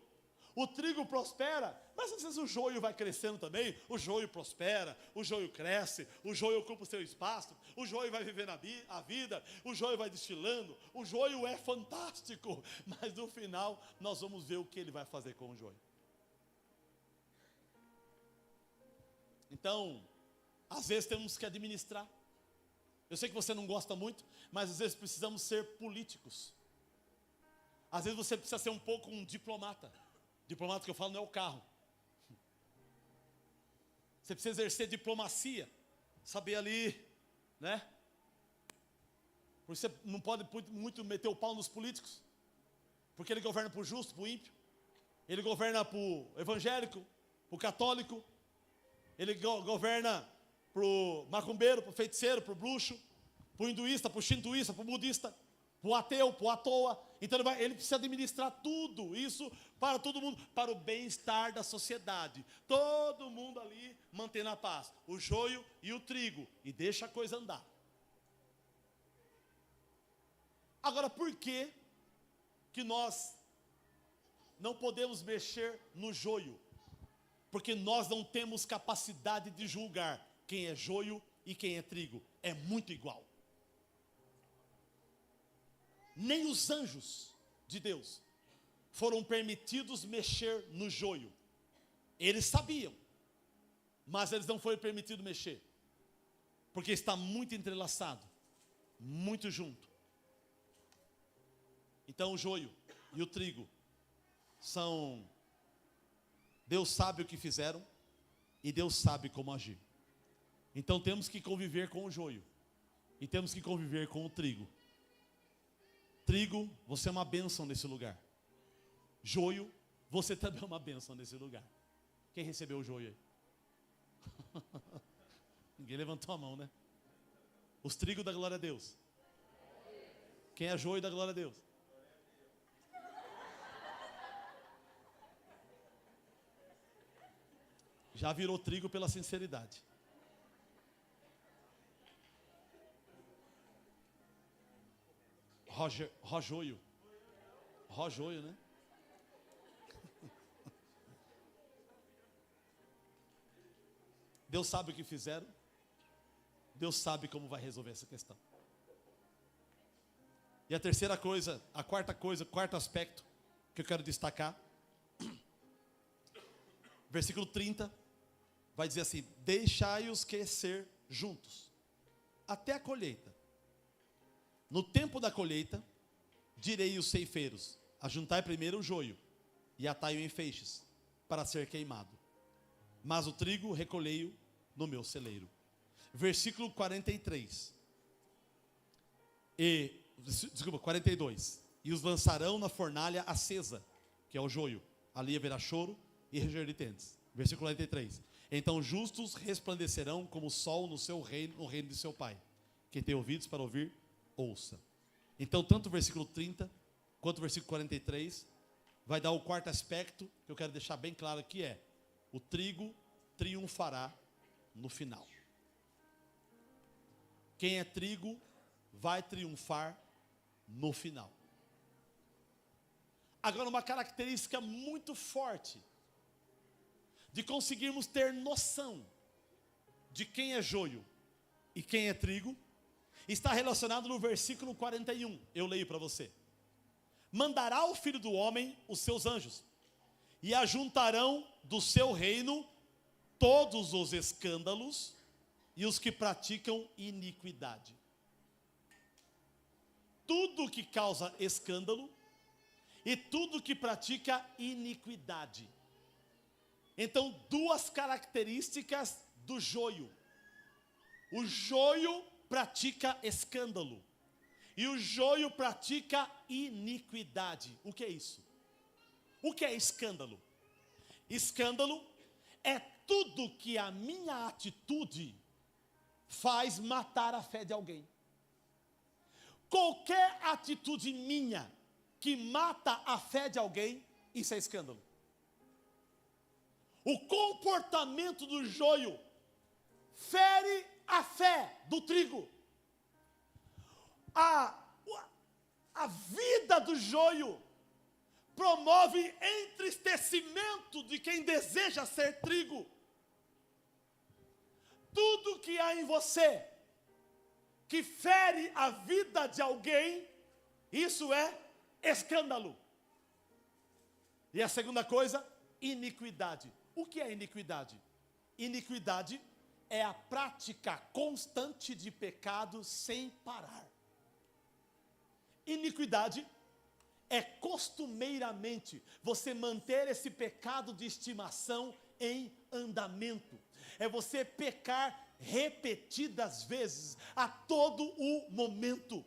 O trigo prospera, mas às vezes o joio vai crescendo também. O joio prospera, o joio cresce, o joio ocupa o seu espaço, o joio vai vivendo a vida, o joio vai destilando. O joio é fantástico, mas no final nós vamos ver o que ele vai fazer com o joio. Então, às vezes temos que administrar. Eu sei que você não gosta muito, mas às vezes precisamos ser políticos. Às vezes você precisa ser um pouco um diplomata. Diplomata que eu falo não é o carro. Você precisa exercer diplomacia. Saber ali, né? Porque você não pode muito meter o pau nos políticos. Porque ele governa para o justo, para o ímpio. Ele governa para o evangélico, para o católico. Ele governa para o macumbeiro, para o feiticeiro, para o bruxo, para o hinduísta, para o shintoísta, para o budista, para o ateu, para o à toa. Então ele precisa administrar tudo isso para todo mundo, para o bem-estar da sociedade. Todo mundo ali mantendo a paz. O joio e o trigo. E deixa a coisa andar. Agora, por que nós não podemos mexer no joio? Porque nós não temos capacidade de julgar quem é joio e quem é trigo. É muito igual. Nem os anjos de Deus foram permitidos mexer no joio. Eles sabiam, mas eles não foram permitidos mexer, porque está muito entrelaçado, muito junto. Então o joio e o trigo são... Deus sabe o que fizeram e Deus sabe como agir. Então temos que conviver com o joio e temos que conviver com o trigo. Trigo, você é uma bênção nesse lugar. Joio, você também é uma bênção nesse lugar. Quem recebeu o joio aí? Ninguém levantou a mão, né? Os trigos da glória a Deus. Quem é joio da glória a Deus? Já virou trigo pela sinceridade. Rojoio. Rojoio, né? Deus sabe o que fizeram. Deus sabe como vai resolver essa questão. E a terceira coisa, a quarta coisa, o quarto aspecto que eu quero destacar. Versículo 30 vai dizer assim: deixai-os crescer juntos até a colheita. No tempo da colheita, direi aos ceifeiros: ajuntai primeiro o joio e atai-o em feixes, para ser queimado. Mas o trigo recolhei-o no meu celeiro. Versículo 43. 42. E os lançarão na fornalha acesa, que é o joio. Ali haverá choro e ranger de dentes. Versículo 43. Então justos resplandecerão como o sol no seu reino, no reino de seu Pai. Quem tem ouvidos para ouvir, ouça. Então tanto o versículo 30 quanto o versículo 43 vai dar o quarto aspecto que eu quero deixar bem claro aqui, é: o trigo triunfará no final. Quem é trigo vai triunfar no final. Agora, uma característica muito forte de conseguirmos ter noção de quem é joio e quem é trigo está relacionado no versículo 41. Eu leio para você. mandará ao Filho do Homem os seus anjos, e ajuntarão do seu reino todos os escândalos e os que praticam iniquidade. Tudo que causa escândalo e tudo que pratica iniquidade. Então, duas características do joio. O joio pratica escândalo e o joio pratica iniquidade. O que é isso? O que é escândalo? Escândalo é tudo que a minha atitude faz matar a fé de alguém. Qualquer atitude minha que mata a fé de alguém, isso é escândalo. O comportamento do joio fere a fé do trigo. A vida do joio promove entristecimento de quem deseja ser trigo. Tudo que há em você que fere a vida de alguém, isso é escândalo. E a segunda coisa, iniquidade. O que é iniquidade? Iniquidade é a prática constante de pecado sem parar. Iniquidade é costumeiramente você manter esse pecado de estimação em andamento. É você pecar repetidas vezes, a todo o momento.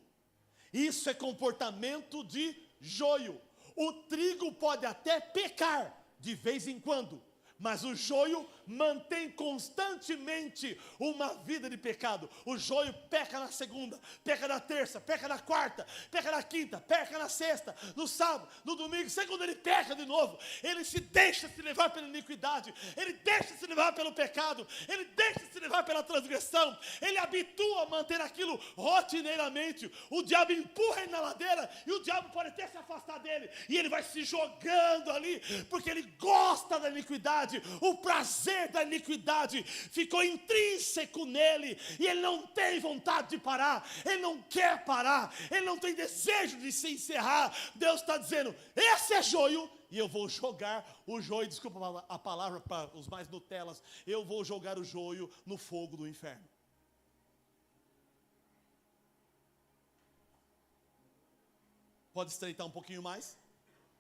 Isso é comportamento de joio. O trigo pode até pecar de vez em quando, mas o joio mantém constantemente uma vida de pecado. O joio peca na segunda, peca na terça, peca na quarta, peca na quinta, peca na sexta, no sábado, no domingo. Segundo ele peca de novo, ele se deixa se levar pela iniquidade, ele deixa se levar pelo pecado, ele deixa se levar pela transgressão, ele habitua a manter aquilo rotineiramente. O diabo empurra ele na ladeira e o diabo pode até se afastar dele, e ele vai se jogando ali, porque ele gosta da iniquidade. O prazer da iniquidade ficou intrínseco nele, e ele não tem vontade de parar, ele não quer parar, ele não tem desejo de se encerrar. Deus está dizendo, esse é joio, e eu vou jogar o joio, desculpa a palavra para os mais Nutelas, eu vou jogar o joio no fogo do inferno. Pode estreitar um pouquinho mais?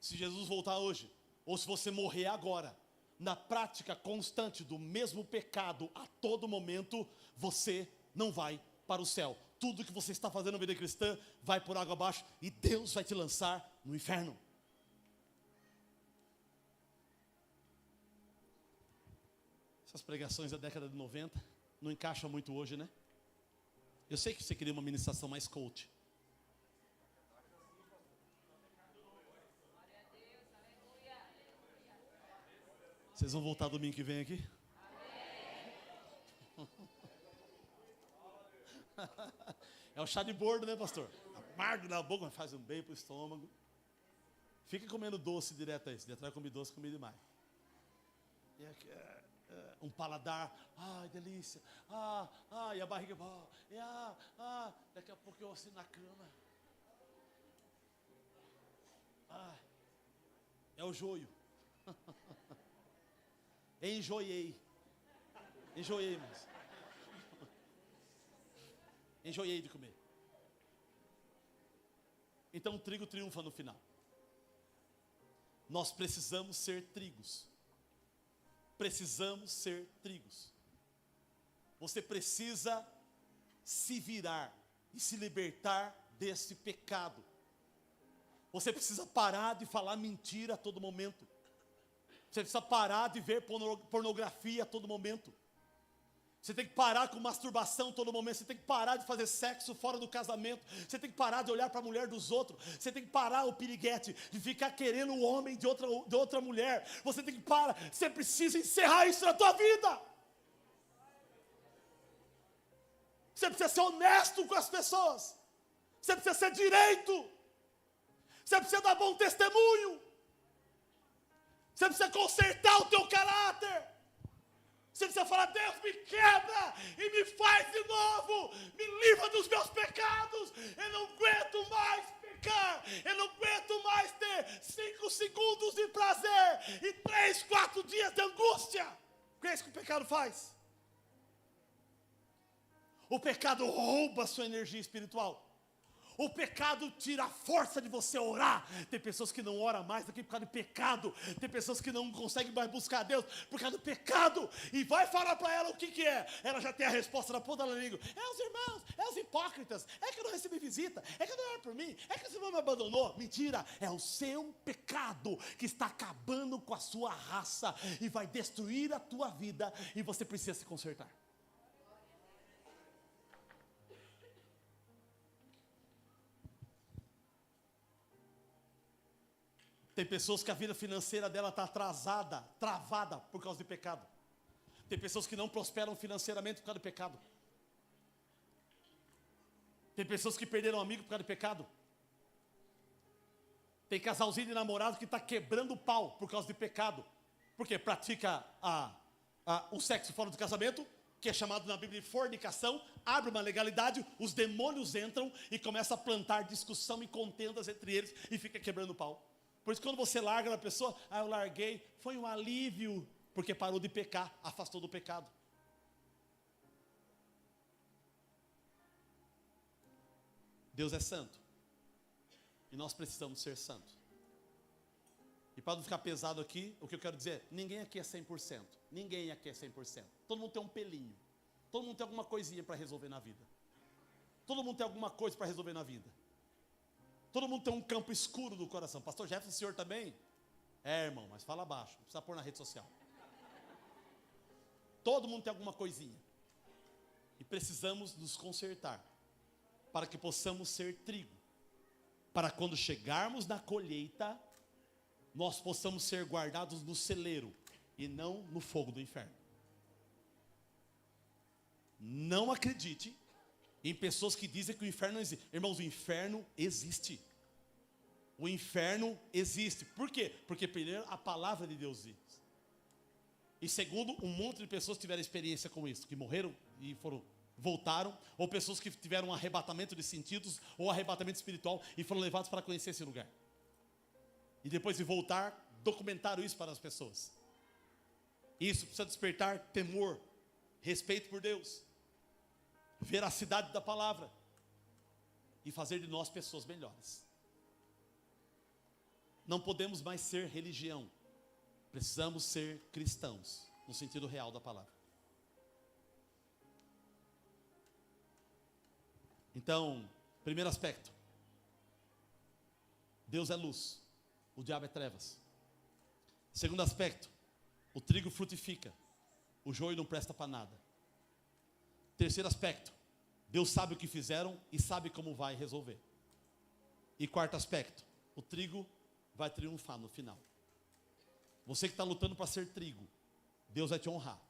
Se Jesus voltar hoje, ou se você morrer agora, na prática constante do mesmo pecado a todo momento, você não vai para o céu. Tudo que você está fazendo na vida cristã vai por água abaixo e Deus vai te lançar no inferno. Essas pregações da década de 90 não encaixam muito hoje, né? Eu sei que você queria uma ministração mais coach. Vocês vão voltar domingo que vem aqui? É o chá de bordo, né, pastor? Amargo na boca, mas faz um bem para o estômago. Fica comendo doce direto aí. Se der comer doce, comer demais. E aqui, um paladar, ai, delícia. E a barriga, daqui a pouco eu assim na cama. É o joio. Enjoiei, irmãos. Enjoiei de comer. Então o trigo triunfa no final. Nós precisamos ser trigos. Precisamos ser trigos. Você precisa se virar e se libertar desse pecado. Você precisa parar de falar mentira a todo momento. Você precisa parar de ver pornografia a todo momento. Você tem que parar com masturbação a todo momento. Você tem que parar de fazer sexo fora do casamento. Você tem que parar de olhar para a mulher dos outros. Você tem que parar o piriguete de ficar querendo o homem de outra mulher. Você tem que parar. Você precisa encerrar isso na tua vida. Você precisa ser honesto com as pessoas. Você precisa ser direito. Você precisa dar bom testemunho. Você precisa consertar o teu caráter. Você precisa falar, Deus me quebra e me faz de novo. Me livra dos meus pecados. Eu não aguento mais pecar. pecar. Eu não aguento mais ter 5 segundos de prazer e 3, 4 dias de angústia. O que é isso que o pecado faz? O pecado rouba a sua energia espiritual. O pecado tira a força de você orar. Tem pessoas que não oram mais aqui por causa do pecado. Tem pessoas que não conseguem mais buscar Deus por causa do pecado. E vai falar para ela o que é. Ela já tem a resposta na ponta da língua. É os irmãos, é os hipócritas. É que eu não recebi visita. É que eu não oro por mim. É que o Senhor me abandonou. Mentira, é o seu pecado que está acabando com a sua raça e vai destruir a tua vida. E você precisa se consertar. Tem pessoas que a vida financeira dela está atrasada, travada por causa de pecado. Tem pessoas que não prosperam financeiramente por causa de pecado. Tem pessoas que perderam amigo por causa de pecado. Tem casalzinho de namorado que está quebrando o pau por causa de pecado. Porque pratica o sexo fora do casamento, que é chamado na Bíblia de fornicação, abre uma legalidade, os demônios entram e começam a plantar discussão e contendas entre eles e fica quebrando o pau. Por isso, quando você larga da pessoa, eu larguei, foi um alívio, porque parou de pecar, afastou do pecado. Deus é santo, e nós precisamos ser santos. E para não ficar pesado aqui, o que eu quero dizer, ninguém aqui é 100%, ninguém aqui é 100%. Todo mundo tem um pelinho, todo mundo tem alguma coisinha para resolver na vida. Todo mundo tem alguma coisa para resolver na vida. Todo mundo tem um campo escuro do coração. Pastor Jefferson, o senhor também? É, irmão, mas fala baixo. Não precisa pôr na rede social. Todo mundo tem alguma coisinha. E precisamos nos consertar. Para que possamos ser trigo. Para quando chegarmos na colheita, nós possamos ser guardados no celeiro. E não no fogo do inferno. Não acredite em pessoas que dizem que o inferno não existe. Irmãos, o inferno existe. O inferno existe. Por quê? Porque primeiro a palavra de Deus diz. E segundo, um monte de pessoas tiveram experiência com isso. Que morreram e voltaram. Ou pessoas que tiveram um arrebatamento de sentidos. Ou arrebatamento espiritual. E foram levados para conhecer esse lugar. E depois de voltar, documentaram isso para as pessoas. Isso precisa despertar temor. Respeito por Deus. Veracidade da palavra e fazer de nós pessoas melhores. Não podemos mais ser religião, precisamos ser cristãos, no sentido real da palavra. Então, primeiro aspecto, Deus é luz, o diabo é trevas. Segundo aspecto, o trigo frutifica, o joio não presta para nada. Terceiro aspecto, Deus sabe o que fizeram e sabe como vai resolver. E quarto aspecto, o trigo vai triunfar no final. Você que está lutando para ser trigo, Deus vai te honrar.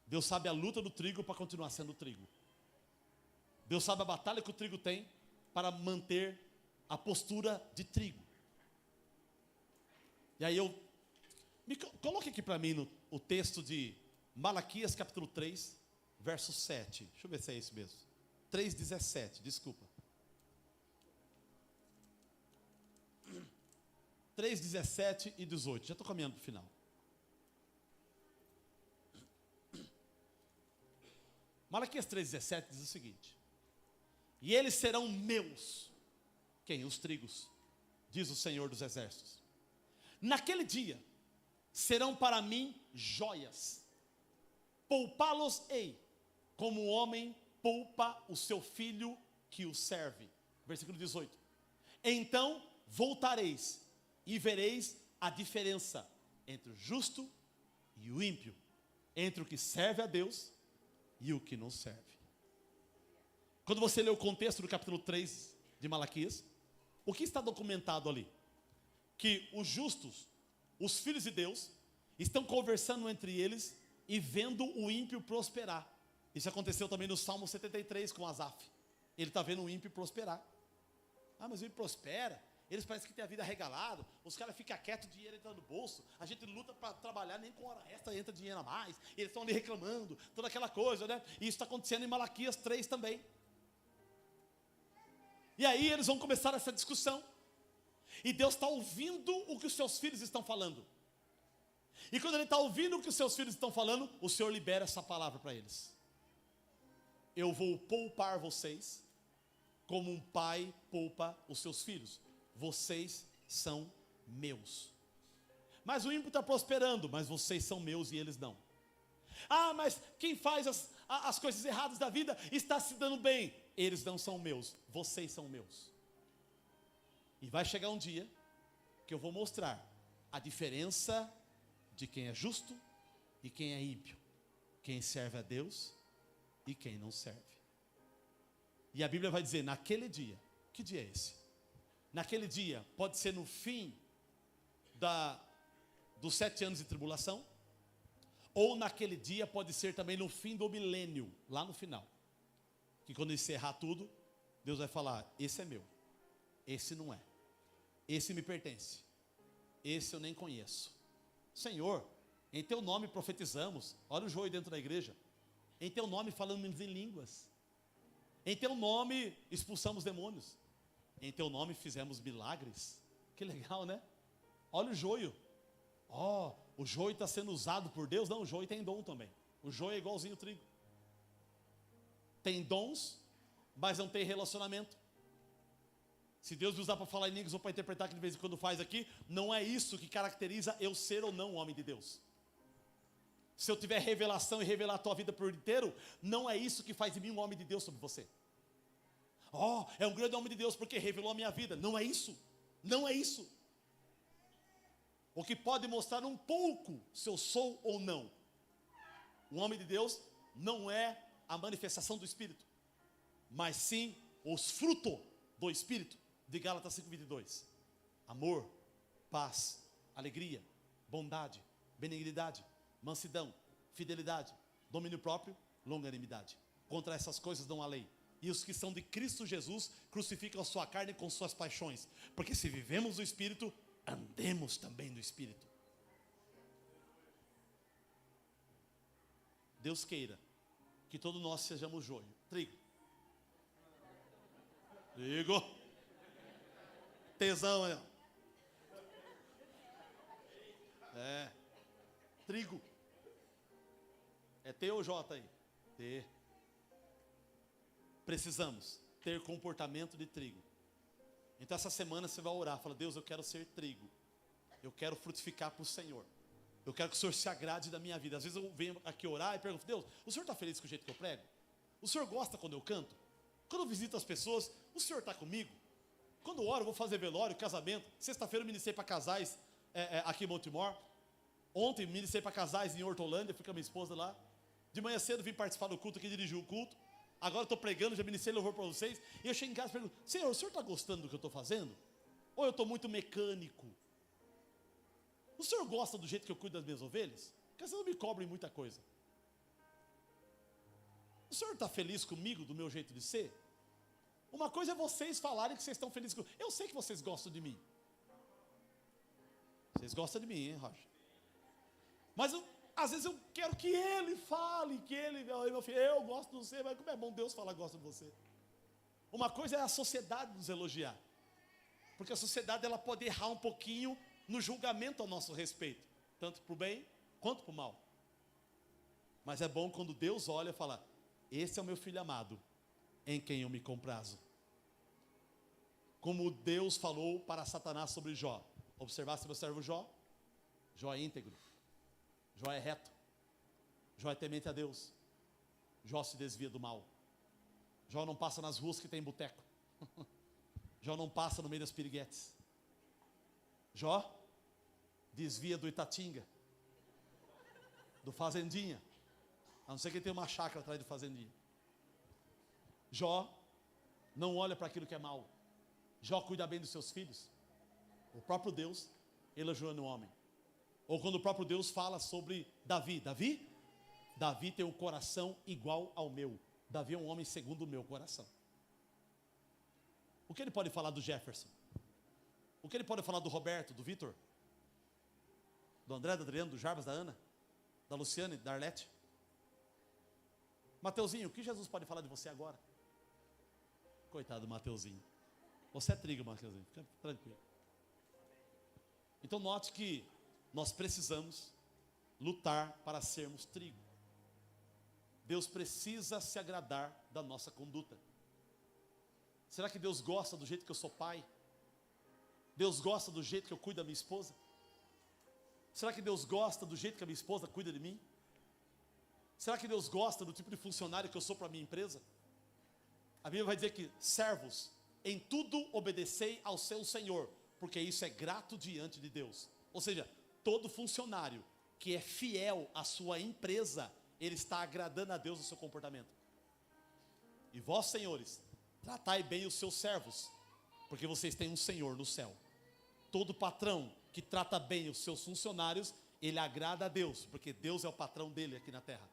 Deus sabe a luta do trigo para continuar sendo trigo. Deus sabe a batalha que o trigo tem para manter a postura de trigo. E aí coloque aqui para mim o texto de Malaquias capítulo 3, verso 7. Deixa eu ver se é isso mesmo. 3:17, desculpa. 3:17 e 18. Já estou caminhando para o final. Malaquias 3:17 diz o seguinte: e eles serão meus. Quem? Os trigos, diz o Senhor dos Exércitos. Naquele dia serão para mim joias. Poupá-los-ei, como o homem poupa o seu filho que o serve. Versículo 18. Então voltareis e vereis a diferença entre o justo e o ímpio, entre o que serve a Deus e o que não serve. Quando você lê o contexto do capítulo 3 de Malaquias, o que está documentado ali? Que os justos, os filhos de Deus, estão conversando entre eles e vendo o ímpio prosperar. Isso aconteceu também no Salmo 73 com Asaf. Ele está vendo o ímpio prosperar. Ah, mas o ímpio prospera. Eles parecem que têm a vida regalada. Os caras ficam quietos, o dinheiro entra no bolso. A gente luta para trabalhar, nem com hora extra entra dinheiro a mais. Eles estão ali reclamando, toda aquela coisa, né? E isso está acontecendo em Malaquias 3 também. E aí eles vão começar essa discussão. E Deus está ouvindo o que os seus filhos estão falando. E quando Ele está ouvindo o que os seus filhos estão falando, o Senhor libera essa palavra para eles. Eu vou poupar vocês, como um pai poupa os seus filhos. Vocês são meus. Mas o ímpio está prosperando, mas vocês são meus e eles não. Ah, mas quem faz as coisas erradas da vida está se dando bem. Eles não são meus, vocês são meus. E vai chegar um dia que eu vou mostrar a diferença de quem é justo e quem é ímpio. Quem serve a Deus e quem não serve. E a Bíblia vai dizer, naquele dia, que dia é esse? Naquele dia, pode ser no fim dos 7 anos de tribulação, ou naquele dia pode ser também no fim do milênio, lá no final. Que quando encerrar tudo, Deus vai falar, esse é meu, esse não é, esse me pertence, esse eu nem conheço. Senhor, em teu nome profetizamos, olha o joio dentro da igreja, em teu nome falamos em línguas, em teu nome expulsamos demônios, em teu nome fizemos milagres. Que legal, né? Olha o joio. O joio está sendo usado por Deus. Não, o joio tem dom também. O joio é igualzinho o trigo. Tem dons, mas não tem relacionamento. Se Deus me usar para falar em línguas ou para interpretar, que de vez em quando faz aqui, não é isso que caracteriza eu ser ou não um homem de Deus. Se eu tiver revelação e revelar a tua vida por inteiro, não é isso que faz de mim um homem de Deus sobre você. É um grande homem de Deus porque revelou a minha vida. Não é isso. Não é isso. O que pode mostrar um pouco se eu sou ou não. Um homem de Deus não é a manifestação do Espírito, mas sim os frutos do Espírito, de Gálatas 5:22. Amor, paz, alegria, bondade, benignidade, mansidão, fidelidade, domínio próprio, longanimidade. Contra essas coisas não há lei. E os que são de Cristo Jesus crucificam a sua carne com suas paixões. Porque se vivemos no Espírito, andemos também no Espírito. Deus queira que todos nós sejamos joio. Trigo. Tesão, né? Trigo. É T ou J aí? T. Precisamos ter comportamento de trigo. Então essa semana você vai orar, fala, Deus, eu quero ser trigo. Eu quero frutificar para o Senhor. Eu quero que o Senhor se agrade da minha vida. Às vezes eu venho aqui orar e pergunto, Deus, o Senhor está feliz com o jeito que eu prego? O Senhor gosta quando eu canto? Quando eu visito as pessoas, o Senhor está comigo? Quando eu oro, eu vou fazer velório, casamento. Sexta-feira eu ministrei para casais aqui em Montemor. Ontem ministrei para casais em Hortolândia, fui com a minha esposa lá. De manhã cedo vim participar do culto aqui, dirigi o culto. Agora estou pregando, já ministrei louvor para vocês. E eu chego em casa e pergunto, Senhor, o Senhor está gostando do que eu estou fazendo? Ou eu estou muito mecânico? O Senhor gosta do jeito que eu cuido das minhas ovelhas? Porque você não me cobre muita coisa. O Senhor está feliz comigo, do meu jeito de ser? Uma coisa é vocês falarem que vocês estão felizes comigo. Eu sei que vocês gostam de mim. Vocês gostam de mim, hein, Rocha? Mas às vezes eu quero que ele fale, que ele, meu filho, eu gosto de você, mas como é bom Deus falar que gosta de você. Uma coisa é a sociedade nos elogiar. Porque a sociedade ela pode errar um pouquinho no julgamento ao nosso respeito. Tanto para o bem, quanto para o mal. Mas é bom quando Deus olha e fala, esse é o meu filho amado, em quem eu me comprazo. Como Deus falou para Satanás sobre Jó. Observasse meu servo Jó? Jó é íntegro. Jó é reto. Jó é temente a Deus. Jó se desvia do mal. Jó não passa nas ruas que tem boteco. Jó não passa no meio das piriguetes. Jó desvia do Itatinga, do Fazendinha. A não ser que ele tenha uma chácara atrás do Fazendinha. Jó não olha para aquilo que é mal. Jó cuida bem dos seus filhos. O próprio Deus elogiando o homem. Ou quando o próprio Deus fala sobre Davi. Davi tem um coração igual ao meu. Davi é um homem segundo o meu coração. O que ele pode falar do Jefferson? O que ele pode falar do Roberto, do Vitor? Do André, do Adriano, do Jarbas, da Ana? Da Luciane, da Arlete? Mateuzinho, o que Jesus pode falar de você agora? Coitado do Mateuzinho. Você é trigo, Marquinhos, fica tranquilo. Então note que nós precisamos lutar para sermos trigo. Deus precisa se agradar da nossa conduta. Será que Deus gosta do jeito que eu sou pai? Deus gosta do jeito que eu cuido da minha esposa? Será que Deus gosta do jeito que a minha esposa cuida de mim? Será que Deus gosta do tipo de funcionário que eu sou para a minha empresa? A Bíblia vai dizer que, servos, em tudo obedecei ao seu Senhor, porque isso é grato diante de Deus. Ou seja, todo funcionário que é fiel à sua empresa, ele está agradando a Deus no seu comportamento. E vós, senhores, tratai bem os seus servos, porque vocês têm um Senhor no céu. Todo patrão que trata bem os seus funcionários, ele agrada a Deus, porque Deus é o patrão dele aqui na terra.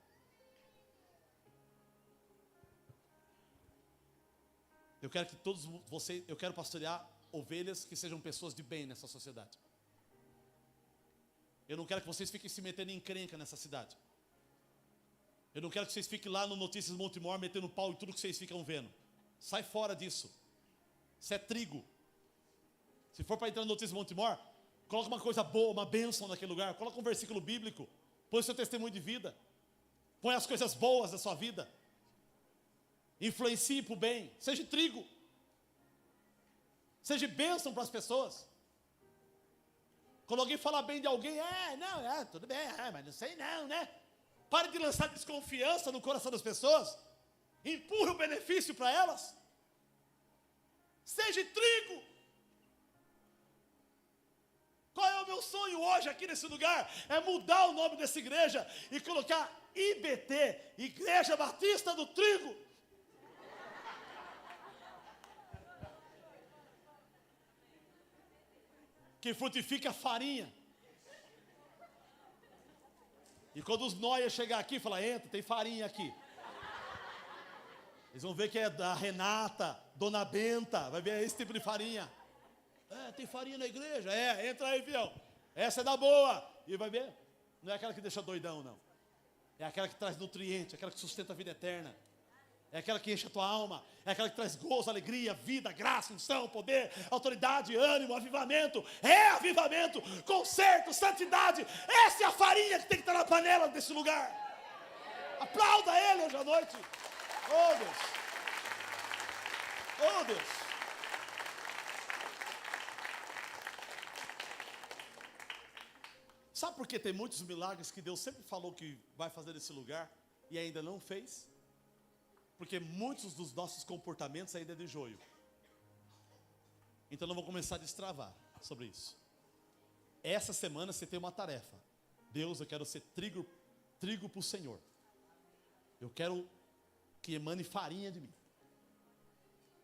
Eu quero que todos vocês, eu quero pastorear ovelhas que sejam pessoas de bem nessa sociedade. Eu não quero que vocês fiquem se metendo em encrenca nessa cidade. Eu não quero que vocês fiquem lá no Notícias Montemor metendo pau em tudo que vocês ficam vendo. Sai fora disso. Isso é trigo. Se for para entrar no Notícias Montemor, coloca uma coisa boa, uma bênção naquele lugar. Coloca um versículo bíblico. Põe o seu testemunho de vida. Põe as coisas boas da sua vida. Influencie para o bem. Seja trigo. Seja bênção para as pessoas. Quando alguém fala bem de alguém, tudo bem, mas não sei não, né? Pare de lançar desconfiança no coração das pessoas. Empurre o benefício para elas. Seja trigo. Qual é o meu sonho hoje aqui nesse lugar? É mudar o nome dessa igreja e colocar IBT, Igreja Batista do Trigo. Que frutifica a farinha. E quando os nóia chegar aqui, falar, entra, tem farinha aqui. Eles vão ver que é da Renata, Dona Benta, vai ver esse tipo de farinha. Tem farinha na igreja? Entra aí, fiel. Essa é da boa. E vai ver, não é aquela que deixa doidão, não. É aquela que traz nutriente, aquela que sustenta a vida eterna. É aquela que enche a tua alma. É aquela que traz gozo, alegria, vida, graça, unção, poder, autoridade, ânimo, avivamento. É avivamento, conserto, santidade. Essa é a farinha que tem que estar na panela desse lugar. Aplauda Ele hoje à noite. Oh Deus. Oh Deus. Sabe por que tem muitos milagres que Deus sempre falou que vai fazer nesse lugar e ainda não fez? Porque muitos dos nossos comportamentos ainda é de joio. Então não vou começar a destravar sobre isso. Essa semana você tem uma tarefa. Deus, eu quero ser trigo para o Senhor. Eu quero que emane farinha de mim.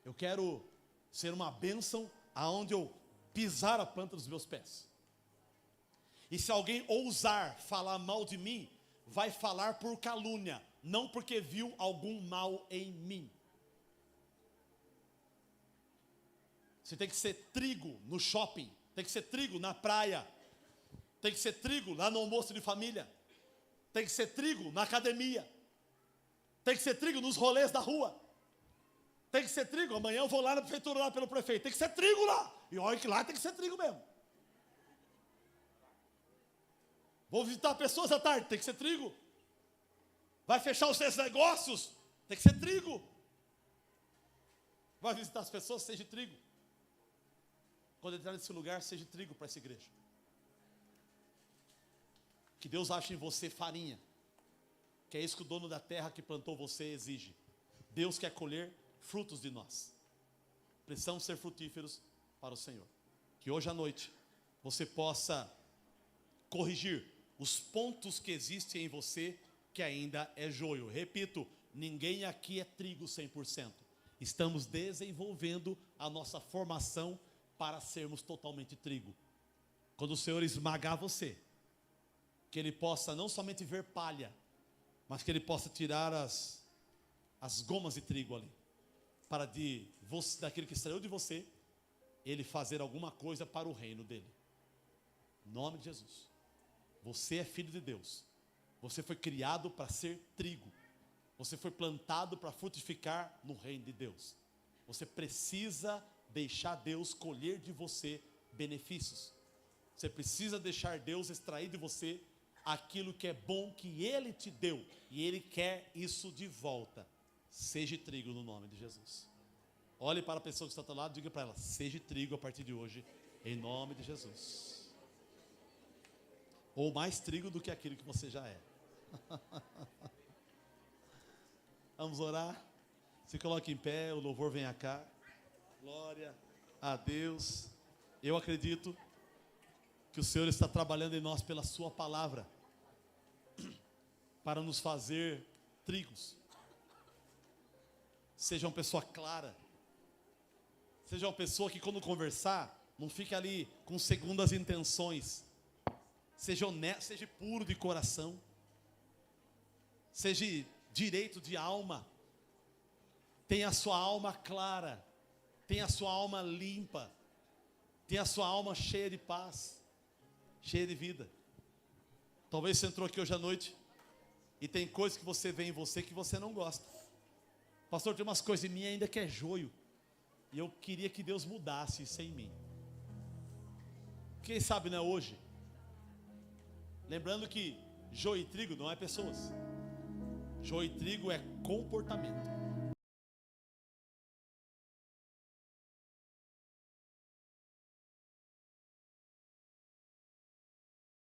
Eu quero ser uma bênção aonde eu pisar a planta dos meus pés. E se alguém ousar falar mal de mim, vai falar por calúnia, não porque viu algum mal em mim. Você tem que ser trigo no shopping, tem que ser trigo na praia, tem que ser trigo lá no almoço de família, tem que ser trigo na academia, tem que ser trigo nos rolês da rua, tem que ser trigo, amanhã eu vou lá na prefeitura, lá pelo prefeito, tem que ser trigo lá, e olha que lá tem que ser trigo mesmo. Vou visitar pessoas à tarde, tem que ser trigo. Vai fechar os seus negócios, tem que ser trigo. Vai visitar as pessoas, seja trigo. Quando entrar nesse lugar, seja trigo para essa igreja. Que Deus ache em você farinha. Que é isso que o dono da terra que plantou você exige. Deus quer colher frutos de nós. Precisamos ser frutíferos para o Senhor. Que hoje à noite você possa corrigir os pontos que existem em você que ainda é joio. Repito, ninguém aqui é trigo 100%. Estamos desenvolvendo a nossa formação para sermos totalmente trigo. Quando o Senhor esmagar você, que Ele possa não somente ver palha, mas que Ele possa tirar as gomas de trigo ali, para daquele que saiu de você, Ele fazer alguma coisa para o reino dEle. Em nome de Jesus. Você é filho de Deus. Você foi criado para ser trigo. Você foi plantado para frutificar no reino de Deus. Você precisa deixar Deus colher de você benefícios. Você precisa deixar Deus extrair de você aquilo que é bom que Ele te deu. E Ele quer isso de volta. Seja trigo no nome de Jesus. Olhe para a pessoa que está ao teu lado e diga para ela: seja trigo a partir de hoje, em nome de Jesus. Ou mais trigo do que aquilo que você já é. Vamos orar? Se coloque em pé, o louvor vem cá. Glória a Deus. Eu acredito que o Senhor está trabalhando em nós pela sua palavra, para nos fazer trigos. Seja uma pessoa clara. Seja uma pessoa que quando conversar, não fique ali com segundas intenções. Seja honesto, seja puro de coração. Seja direito de alma. Tenha a sua alma clara. Tenha a sua alma limpa. Tenha a sua alma cheia de paz. Cheia de vida. Talvez você entrou aqui hoje à noite e tem coisas que você vê em você que você não gosta. Pastor, tem umas coisas em mim ainda que é joio. E eu queria que Deus mudasse isso em mim. Quem sabe não é hoje? Lembrando que joio e trigo não é pessoas. Joio e trigo é comportamento.